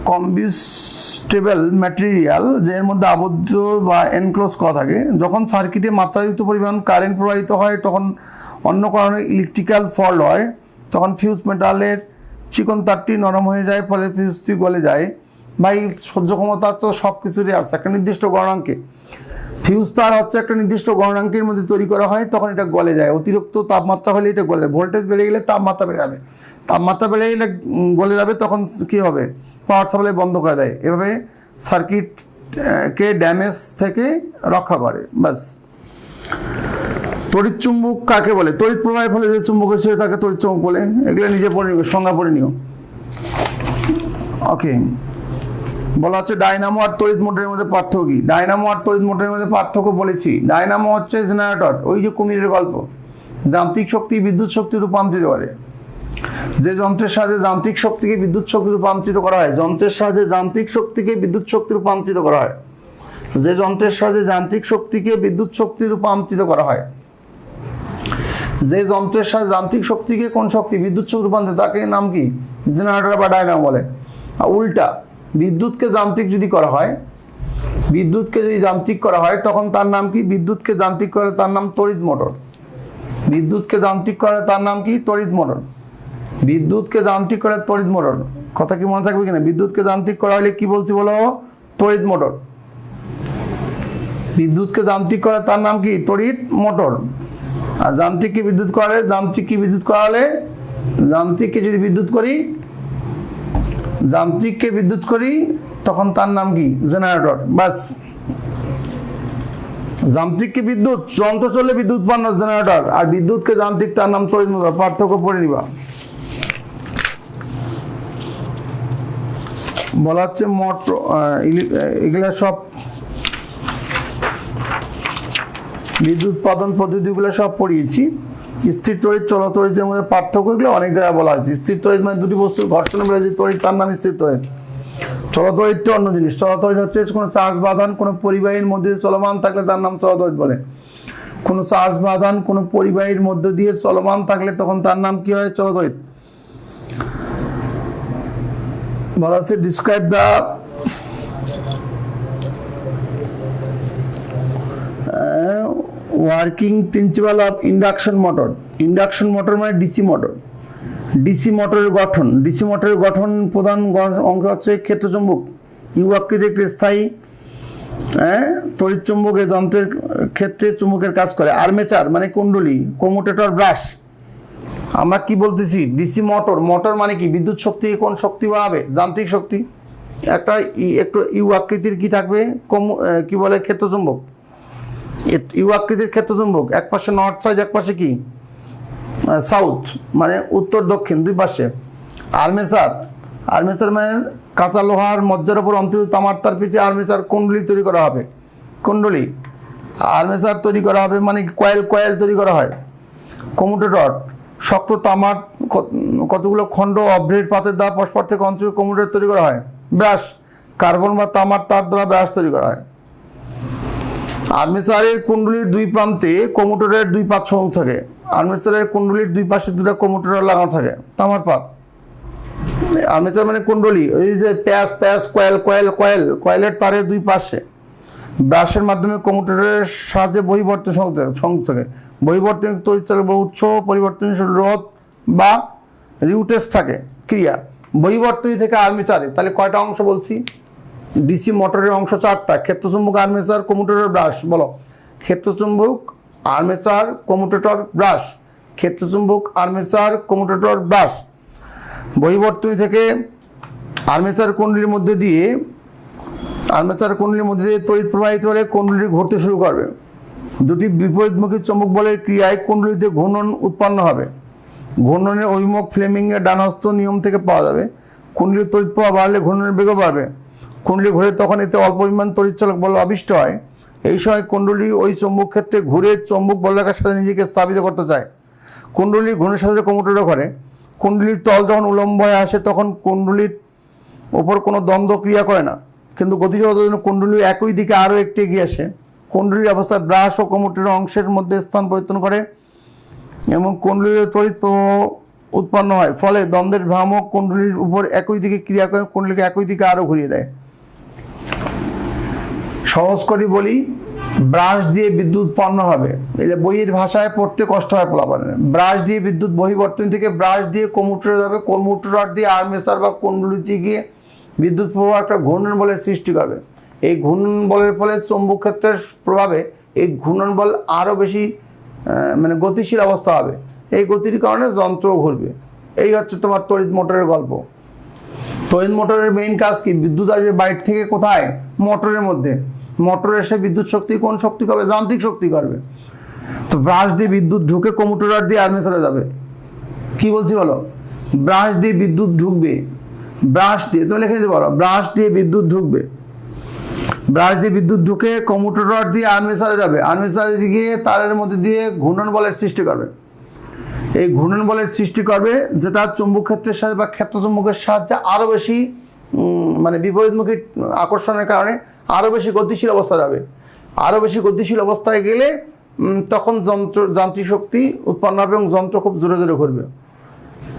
কম্বিউস্টেবল ম্যাটেরিয়াল, যার মধ্যে আবদ্ধ বা এনক্লোজ করা থাকে। যখন সার্কিটে মাত্রাযুক্ত পরিমাণ কারেন্ট প্রবাহিত হয়, তখন অন্য কারণে ইলেকট্রিক্যাল ফল্ট হয়, তখন ফিউজ মেটালের চিকন তারটি নরম হয়ে যায়, ফলে ফিউজটি গলে যায়। ভাই সহ্য ক্ষমতা তো সব কিছুরই আছে একটা নির্দিষ্ট গণনাঙ্কে। ফিউজ তার হচ্ছে একটা নির্দিষ্ট গণনাঙ্কের মধ্যে তৈরি করা হয়, তখন এটা গলে যায়। অতিরিক্ত তাপমাত্রা হলে এটা গলে যায়, ভোল্টেজ বেড়ে গেলে তাপমাত্রা বেড়ে যাবে, তাপমাত্রা বেড়ে গেলে গলে যাবে, তখন কি হবে, পাওয়ার সাপ্লাই বন্ধ করে দেয়। এভাবে সার্কিটকে ড্যামেজ থেকে রক্ষা করে। ব্যাস। তড়িৎ চুম্বক কাকে বলে? তড়িৎ প্রবাহের ফলে যে চুম্বক হচ্ছে তাকে তড়িৎ চুম্বক বলে। এগুলো নিজে পড়ে নিও, সংজ্ঞা পড়ে নিও। ওকে। বলা হচ্ছে ডায়নামো আর তড়িৎ মোটরের মধ্যে পার্থক্য কি? ডায়নামো আর তড়িৎ মোটরের মধ্যে পার্থক্য বলেছি। ডায়নামো হচ্ছে জেনারেটর, ওই যে কুমিরের গল্প, যান্ত্রিক শক্তি বিদ্যুৎ শক্তি রূপান্তরিত করে। যে যন্ত্রের সাহায্যে যান্ত্রিক শক্তিকে বিদ্যুৎ শক্তি রূপান্তরিত করা হয়, যন্ত্রের সাহায্যে যান্ত্রিক শক্তিকে বিদ্যুৎ শক্তি রূপান্তরিত করা হয়, যে যন্ত্রের সাহায্যে যান্ত্রিক শক্তিকে বিদ্যুৎ শক্তি রূপান্তরিত করা হয়, যে যন্ত্রের সাথে যান্ত্রিক শক্তিকে কোন শক্তি, বিদ্যুৎ শক্তি রূপান্তরিত, তাকে নাম কি, জেনারেটর বা ডায়নামো বলে। আর উল্টা, বিদ্যুৎকে যান্ত্রিক যদি করা হয়, বিদ্যুৎকে যদি যান্ত্রিক করা হয়, তখন তার নাম কি, বিদ্যুৎকে যান্ত্রিক করে তার নাম তড়িৎ মোটর। বিদ্যুৎকে যান্ত্রিক করে তার নাম কি, তড়িৎ মোটর। বিদ্যুৎকে যান্ত্রিক করে তড়িৎ মোটর। কথা কি মনে থাকবে কিনা? বিদ্যুৎকে যান্ত্রিক করা হলে কি বলছি বলো, তড়িৎ মোটর। বিদ্যুৎকে যান্ত্রিক করে তার নাম কি, তড়িৎ মোটর। আর যান্ত্রিককে বিদ্যুৎ করালে, যান্ত্রিককে বিদ্যুৎ করালে, যান্ত্রিককে যদি বিদ্যুৎ করি, যান্ত্রিককে বিদ্যুৎ করি, তখন তার নাম কি, জেনারেটর। বাস। যান্ত্রিককে বিদ্যুৎ, যন্ত্র চললে বিদ্যুৎ উৎপন্ন জেনারেটর, আর বিদ্যুৎকে যান্ত্রিক তার নাম তড়িৎ মোটর। পার্থক্য পড়ে নিবা। বলা হচ্ছে মোটর, এগুলা সব বিদ্যুৎ উৎপাদন পদ্ধতিগুলো সব পড়িয়েছি। স্থির তড়িৎ, চল তড়িতের মধ্যে পার্থক্যগুলো অনেক জায়গায় বলা হয়েছে। স্থির তড়িৎ মানে দুটি বস্তুর ঘর্ষণে বেড়ে যে তড়িৎ, তার নাম স্থির তড়িৎ। চল তড়িৎটা অন্য জিনিস। চল তড়িৎ হচ্ছে কোনো চার্জ বাঁধান কোনো পরিবাহীর মধ্যে চলমান থাকলে তার নাম চল তড়িৎ বলে। কোনো চার্জ বাঁধান কোনো পরিবাহীর মধ্য দিয়ে চলমান থাকলে তখন তার নাম কি হয়, চল তড়িৎ। বলা হচ্ছে describe the working principal of induction motor. Induction motor মানে ডিসি মোটর। ডিসি মোটরের গঠন, ডিসি মোটরের গঠন প্রধান অংশ হচ্ছে ক্ষেত্রচুম্বক, ইউ আকৃতির একটি স্থায়ী তড়িৎ চুম্বক এই যন্ত্রের ক্ষেত্রে চুম্বকের কাজ করে। আর্মেচার মানে কুণ্ডলী, কমুটেটর ব্রাশ। আমরা কি বলতেছি, ডিসি মোটর, মোটর মানে কি, বিদ্যুৎ শক্তি কোন শক্তি বাড়াবে, যান্ত্রিক শক্তি। একটা একটু ইউ আকৃতির কি থাকবে, কি বলে, ক্ষেত্রচুম্বক। ইউ আকৃতির ক্ষেত্র চুম্বক, এক পাশে নর্থ সাইড, এক পাশে কি সাউথ, মানে উত্তর দক্ষিণ দুই পাশে। আর্মেচার, আর্মেচার মানে কাঁচা লোহার মজ্জার উপর অন্তরিত তামার তার পিছিয়ে আর্মেচার কুণ্ডলী তৈরি করা হবে। কুণ্ডলী আর্মেচার তৈরি করা হবে মানে কয়েল, কয়েল তৈরি করা হয়। কমুটেটর, শক্ত তামার কতগুলো খণ্ড অভ্রেট পাতের দ্বারা পরস্পর থেকে অন্তরিত কমুটেটর তৈরি করা হয়। ব্রাশ, কার্বন বা তামার তার দ্বারা ব্রাশ তৈরি করা হয়। আর্মেচারের কুণ্ডলীর দুই প্রান্তে কমুটেটরের দুই পাত সমূহ থাকে। আর্মেচারের কুণ্ডলীর দুই পাশে দুটো কমুটেটর লাগানো থাকে, তামার পাত। আর্মেচার মানে কুণ্ডলী, ওই যে প্যাচ প্যাচ, কয়েল কয়েল কয়েল, কয়েলের তারের দুই পাশে ব্রাশের মাধ্যমে কমুটেটরের সাহায্যে বহিবর্তন সংযোগ থাকে। বহিবর্তন তড়িৎচালক বা উৎস পরিবর্তনশীল রোধ বা রিউটেস থাকে ক্রিয়া। বহিবর্তনী থেকে আর্মেচারে তাহলে কয়টা অংশ বলছি? ডিসি মোটরের অংশ 4টা, ক্ষেত্রচুম্বক, আর্মেচার, কমুটেটর, ব্রাশ। বলো, ক্ষেত্রচুম্বক, আর্মেচার, কমুটেটর, ব্রাশ। ক্ষেত্রচুম্বক, আর্মেচার, কমুটেটর, ব্রাশ। বহিবর্তনী থেকে আর্মেচার কুণ্ডলীর মধ্যে দিয়ে তড়িৎ প্রবাহিত হলে কুণ্ডলী ঘুরতে শুরু করবে। দুটি বিপরীতমুখী চৌম্বক বলের ক্রিয়ায় কুণ্ডলীতে ঘূর্ণন উৎপন্ন হবে। ঘূর্ণনের অভিমুখ ফ্লেমিংয়ের ডানহস্ত নিয়ম থেকে পাওয়া যাবে। কুণ্ডলীর তড়িৎ প্রবাহ বাড়লে ঘূর্ণনের বেগও বাড়বে। কুণ্ডলী ঘুরে তখন এতে অল্প পরিমাণ তড়িৎচালক বল আবিষ্ট হয়। এই সময় কুণ্ডলী ওই চৌম্বক ক্ষেত্রে ঘুরে চৌম্বক বলরেখার সাথে নিজেকে স্থাপিত করতে চায়। কুণ্ডলীর ঘূর্ণের সাথে কমুটেটর করে। কুণ্ডলীর তল যখন উলম্ব হয়ে আসে তখন কুণ্ডলীর ওপর কোনো দ্বন্দ্ব ক্রিয়া করে না, কিন্তু গতিজড়তার জন্য কুণ্ডলী একই দিকে আরও একটি এগিয়ে আসে। কুণ্ডলীর অবস্থায় ব্রাশ ও কমুটেটর অংশের মধ্যে স্থান পরিবর্তন করে এবং কুণ্ডলীর তড়িৎ প্রবাহ উৎপন্ন হয়। ফলে দ্বন্দ্বের ভ্রামক কুণ্ডলীর উপর একই দিকে ক্রিয়া করে কুণ্ডলীকে একই দিকে আরও ঘুরিয়ে দেয়। সহজ করে বলি, ব্রাশ দিয়ে বিদ্যুৎ উৎপন্ন হবে। এলে বইয়ের ভাষায় পড়তে কষ্ট হয় পোলাপানের। ব্রাশ দিয়ে বিদ্যুৎ বহিবর্তন থেকে ব্রাশ দিয়ে কমুটেটর যাবে, কমুটেটর দিয়ে আর্মেচার বা কুণ্ডলীতে গিয়ে বিদ্যুৎ প্রবাহ একটা ঘূর্ণন বলের সৃষ্টি করবে। এই ঘূর্ণন বলের ফলে চৌম্বক ক্ষেত্রের প্রভাবে এই ঘূর্ণন বল আরও বেশি মানে গতিশীল অবস্থা হবে। এই গতির কারণে যন্ত্র ঘুরবে। এই হচ্ছে তোমার তড়িৎ মোটরের গল্প। তড়িৎ মোটরের মেইন কাজ কি? বিদ্যুৎ আসবে বাইরে থেকে কোথায়? মোটরের মধ্যে। মোটর এসে বিদ্যুৎ শক্তি কোন শক্তি করবে? যান্ত্রিক শক্তি করবে। তো ব্রাশ দিয়ে বিদ্যুৎ ঢুকে কমুটেটর দিয়ে আর্মেচারে যাবে। কি বলছি বলো? ব্রাশ দিয়ে বিদ্যুৎ ঢুকবে, ব্রাশ দিয়ে তুমি লিখে দিতে পারো, ব্রাশ দিয়ে বিদ্যুৎ ঢুকবে। ব্রাশ দিয়ে বিদ্যুৎ ঢুকে কমুটেটর দিয়ে আর্মেচারে যাবে। আর্মেচারে গিয়ে তারের মধ্যে দিয়ে ঘূর্ণন বলের সৃষ্টি করবে। এই ঘূর্ণন বলের সৃষ্টি করবে যেটা চুম্বক ক্ষেত্রের সাথে বা ক্ষেত্র চুম্বকের সাহায্যে আরও বেশি মানে বিপরীতমুখী আকর্ষণের কারণে আরও বেশি গতিশীল অবস্থা যাবে। আরও বেশি গতিশীল অবস্থায় গেলে তখন যান্ত্রিক শক্তি উৎপন্ন হবে এবং যন্ত্র খুব জোরে জোরে ঘুরবে।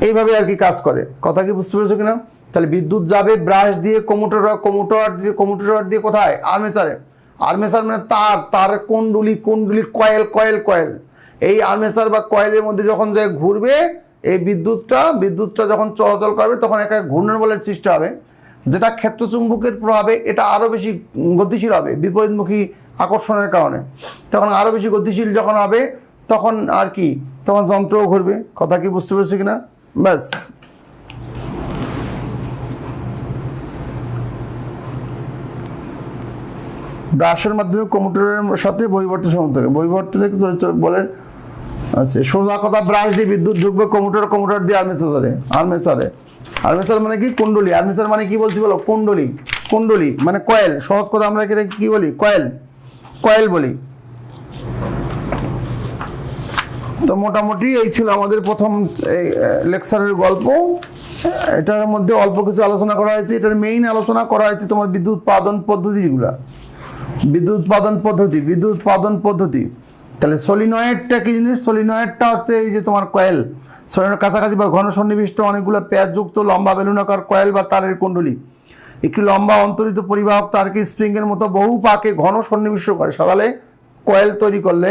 এইভাবে আর কি কাজ করে। কথা কি বুঝতে পেরেছো কিনা? তাহলে বিদ্যুৎ যাবে ব্রাশ দিয়ে কমুটেটর দিয়ে কোথায়? আর্মেচারে। আর্মেচার মানে তার কুণ্ডলী, কয়েল কয়েল কয়েল। এই আর্মেচার বা কয়েলের মধ্যে যখন যায় ঘুরবে, এই বিদ্যুৎটা যখন চলাচল করবে তখন একটা ঘূর্ণন বলের সৃষ্টি হবে, যেটা ক্ষেত্র চুম্বকের প্রভাবে এটা আরও বেশি গতিশীল হবে বিপরীতমুখী আকর্ষণের কারণে। তখন আরও বেশি গতিশীল যখন হবে তখন আর কি, তখন যন্ত্রও ঘুরবে। কথা কি বুঝতে পেরেছি কিনা? ব্যাস। ব্রাশের মাধ্যমে কমুটেটরের সাথে বহিবর্তন সম্পর্ক থাকে। বহিবর্তনে বলেন আচ্ছা, সোজা কথা, ব্রাশ দিয়ে বিদ্যুৎ ঢুকবে কমুটেটর দিয়ে আর্মেচার মানে কি? কুণ্ডলী। আর্মেচার মানে কি বলছি বলো? কুণ্ডলী মানে কয়েল। সহজ কথা আমরা কি বলি? কয়েল বলি। তো মোটামুটি এই ছিল আমাদের প্রথম লেকচারের গল্প। এটার মধ্যে অল্প কিছু আলোচনা করা হয়েছে। এটার মেইন আলোচনা করা হয়েছে তোমার বিদ্যুৎ উৎপাদন পদ্ধতিগুলা। বিদ্যুৎ উৎপাদন পদ্ধতি। তাহলে সলিনয়েডটা কি জিনিস? সলিনয়েডটা হচ্ছে এই যে তোমার কয়েল। সলিনয়েড কাছাকাছি বা ঘন সন্নিবিষ্ট অনেকগুলো প্যাচযুক্ত লম্বা বেলুনাকার কয়েল বা তারের কুণ্ডলী। একটি লম্বা অন্তরিত পরিবাহক তারকে স্প্রিংয়ের মতো বহু পাকে ঘন সন্নিবিষ্ট করে সাজালে কয়েল তৈরি করলে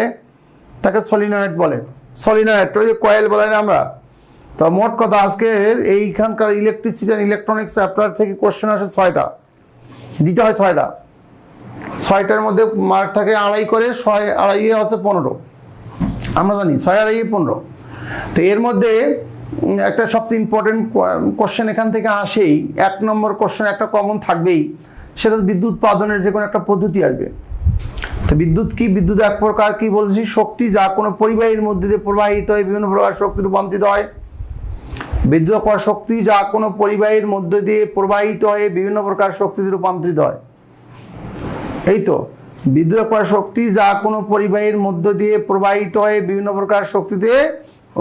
তাকে সলিনয়েড বলে। সলিনয়েড ওই যে কয়েল বলে না আমরা। তো মোট কথা আজকের এইখানকার ইলেকট্রিসিটি অ্যান্ড ইলেকট্রনিক্স চ্যাপ্টার থেকে কোশ্চেন আসে 6টা, দিতে হয় 6টা। 6টার মধ্যে মার্ক থাকে 2.5 করে, 6 2.5 হচ্ছে 15। আমরা জানি 6 2.5 15। তো এর মধ্যে একটা সবচেয়ে ইম্পর্টেন্ট কোশ্চেন এখান থেকে আসেই, 1 নম্বর কোশ্চেন একটা কমন থাকবেই, সেটা বিদ্যুৎ উৎপাদনের যে কোনো একটা পদ্ধতি আসবে। তো বিদ্যুৎ কি? বিদ্যুৎ এক প্রকার কি বলছি, শক্তি যা কোনো পরিবাহীর মধ্যে দিয়ে প্রবাহিত হয়ে বিভিন্ন প্রকার শক্তি রূপান্তরিত হয়। বিদ্যুৎ এক প্রকার শক্তি যা কোনো পরিবাহীর মধ্যে দিয়ে প্রবাহিত হয়ে বিভিন্ন প্রকার শক্তিতে রূপান্তরিত হয়। এই তো বিদ্যুৎ এক প্রকার শক্তি যা কোনো পরিবাহীর মধ্য দিয়ে প্রবাহিত হয়ে বিভিন্ন প্রকার শক্তিতে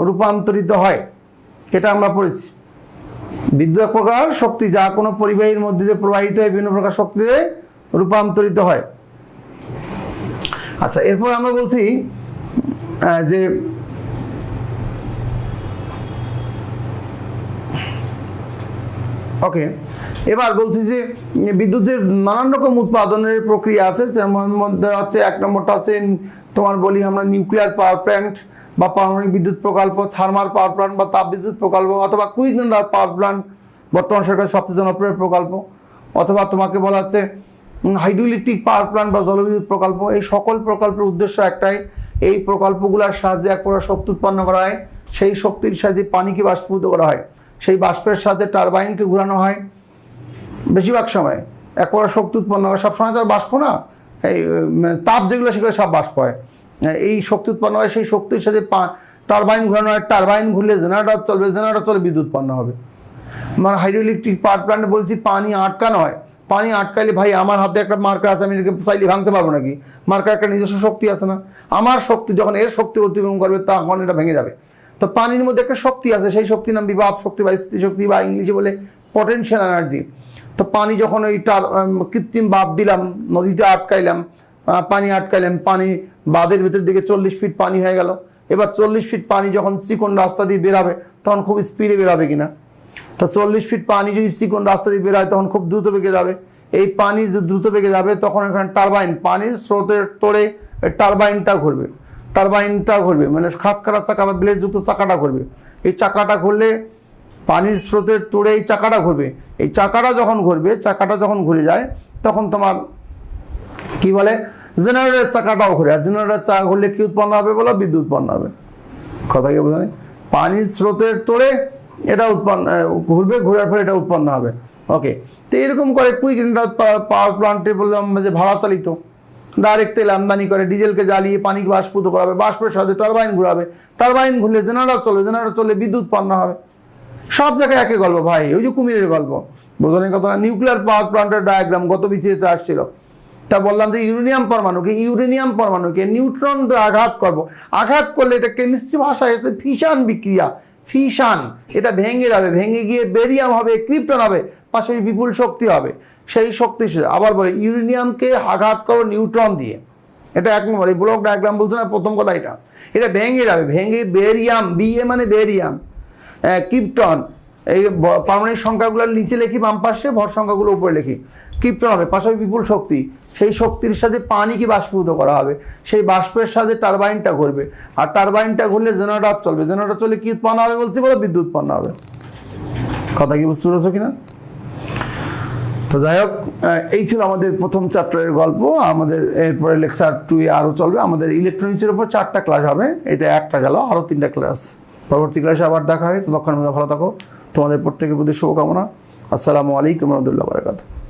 রূপান্তরিত হয়, এটা আমরা পড়েছি। বিদ্যুৎ এক প্রকার শক্তি যা কোনো পরিবাহীর মধ্যে দিয়ে প্রবাহিত হয়ে বিভিন্ন প্রকার শক্তিতে রূপান্তরিত হয়। আচ্ছা, এরপর আমরা বলছি যে ওকে, এবার বলছি যে বিদ্যুতের নানান রকম উৎপাদনের প্রক্রিয়া আছে। তার মধ্যে হচ্ছে এক নম্বরটা হচ্ছে তোমার বলি আমরা নিউক্লিয়ার পাওয়ার প্ল্যান্ট বা পারমাণবিক বিদ্যুৎ প্রকল্প, থার্মাল পাওয়ার প্ল্যান্ট বা তাপ বিদ্যুৎ প্রকল্প, অথবা কুইক পাওয়ার প্ল্যান্ট বর্তমান সরকারের সবচেয়ে জনপ্রিয় প্রকল্প, অথবা তোমাকে বলা হচ্ছে হাইড্রোইলেকট্রিক পাওয়ার প্ল্যান্ট বা জলবিদ্যুৎ প্রকল্প। এই সকল প্রকল্পের উদ্দেশ্য একটাই, এই প্রকল্পগুলোর সাহায্যে এক প্রকার শক্তি উৎপন্ন করা হয়। সেই শক্তির সাহায্যে পানিকে বাষ্পীভূত করা হয়, সেই বাষ্পের সাথে টারবাইনকে ঘোরানো হয়। বেশিরভাগ সময় এক প্রকার শক্তি উৎপন্ন হয়, সবসময় তার বাষ্প না, এই তাপ যেগুলো সেগুলো সব বাষ্প হয়। এই শক্তি উৎপন্ন হয়, সেই শক্তির সাথে টারবাইন ঘোরানো হয়। টারবাইন ঘুরলে জেনারেটর চলবে, জেনারেটর চলে বিদ্যুৎ উৎপন্ন হবে। মানে হাইড্রোইলেকট্রিক পাওয়ার প্ল্যান্টে বলছি পানি আটকানো হয়। পানি আটকাইলে ভাই আমার হাতে একটা মার্কার আছে, আমি এটাকে চাইলে ভাঙতে পারবো নাকি? মার্কার একটা নিজস্ব শক্তি আছে না? আমার শক্তি যখন এর শক্তি অতিক্রম করবে তখন এটা ভেঙে যাবে। তো পানির মধ্যে একটা শক্তি আছে, সেই শক্তির নাম বিভব শক্তি বা স্থিতি শক্তি বা ইংলিশে বলে পটেনশিয়াল এনার্জি। তো পানি যখন ওই কৃত্রিম বাঁধ দিলাম, নদীতে আটকাইলাম, পানি আটকাইলাম, পানি বাঁধের ভিতর দিকে 40 ফিট পানি হয়ে গেল। এবার 40 ফিট পানি যখন চিকন রাস্তা দিয়ে বেরাবে তখন খুব স্পিডে বেরাবে কিনা? তো 40 ফিট পানি যদি চিকন রাস্তা দিয়ে বেরোয় তখন খুব দ্রুত বেগে যাবে। এই পানি যদি দ্রুত বেগে যাবে তখন এখানে টারবাইন, পানির স্রোতের তোড়ে টারবাইনটা ঘুরবে। টারবাইনটা ঘুরবে মানে খাস কাটা চাকা বা ব্লেডযুক্ত চাকাটা ঘুরবে। এই চাকাটা ঘুরলে পানির স্রোতের তোড়ে এই চাকাটা ঘুরবে। এই চাকাটা যখন ঘুরবে, চাকাটা যখন ঘুরে যায় তখন তোমার কি বলে, জেনারেটরের চাকাটাও ঘুরে। আর জেনারেটরের চাকা ঘুরলে কি উৎপন্ন হবে বলো? বিদ্যুৎ উৎপন্ন হবে। কথা কি বোঝা? পানির স্রোতের তোড়ে এটা উৎপন্ন ঘুরবে, ঘোরার পরে এটা উৎপন্ন হবে। ওকে, তো এরকম করে কুইক পাওয়ার প্ল্যান্টে বললাম যে ভাড়া চালিত, ডাইরেক্ট তেল আমদানি করে ডিজেলকে জ্বালিয়ে পানিকে বাষ্পীভূত করাবে, বাষ্পের সাথে টারবাইন ঘুরাবে, টারবাইন ঘুরলে জেনারেটর চলবে, জেনারেটর চললে বিদ্যুৎ উৎপন্ন হবে। সব জায়গায় একই গল্প ভাই, ওই যে কুমিরের গল্প, বোঝানোর কথা না? নিউক্লিয়ার পাওয়ার প্ল্যান্টের ডায়াগ্রাম গত বিচিতে আসছিল। তা বললাম যে ইউরেনিয়াম পরমাণুকে নিউট্রন দিয়ে আঘাত করবো, আঘাত করলে এটা কেমিস্ট্রি ভাষায় ফিশন বিক্রিয়া, ফিশন, এটা ভেঙে যাবে, ভেঙে গিয়ে বেরিয়াম হবে, ক্রিপ্টন হবে, পাশে বিপুল শক্তি হবে। সেই শক্তি আবার বলে ইউরেনিয়ামকে আঘাত করো নিউট্রন দিয়ে, এটা এক নম্বর। এই ব্লক ডায়াগ্রাম বলছে না, প্রথম কথা এটা ভেঙে যাবে, ভেঙে বেরিয়াম, বিএ মানে বেরিয়াম, ক্রিপ্টন, এই পারমাণবিক সংখ্যাগুলো নিচে লিখি বাম পাশে, ভর সংখ্যাগুলো উপরে লিখি, ক্রিপ্টন হবে, পাশাপাশি বিপুল শক্তি। সেই শক্তির সাথে পানিকে বাষ্পীভূত করা হবে, সেই বাষ্পের সাথে টারবাইনটা ঘুরবে, আর টারবাইনটা ঘুরলে জেনারেটর চলবে, জেনারেটর চলে কি উৎপন্ন হবে বলছি বলো? বিদ্যুৎ উৎপন্ন হবে। কথা কি বুঝতে পেরেছো কিনা? তো যাই হোক, এই ছিল আমাদের প্রথম চ্যাপ্টারের গল্প। আমাদের এরপরে লেকচার 2 আরও চলবে। আমাদের ইলেকট্রনিক্সের উপর 4টা ক্লাস হবে, এটা একটা গেল, আরও 3টা ক্লাস। পরবর্তী ক্লাসে আবার দেখা হয়, ততক্ষণ ভালো থাকো। তোমাদের প্রত্যেকের প্রতি শুভকামনা। আসসালামু আলাইকুম রহমতুল্লাহ বারাকাতুহু।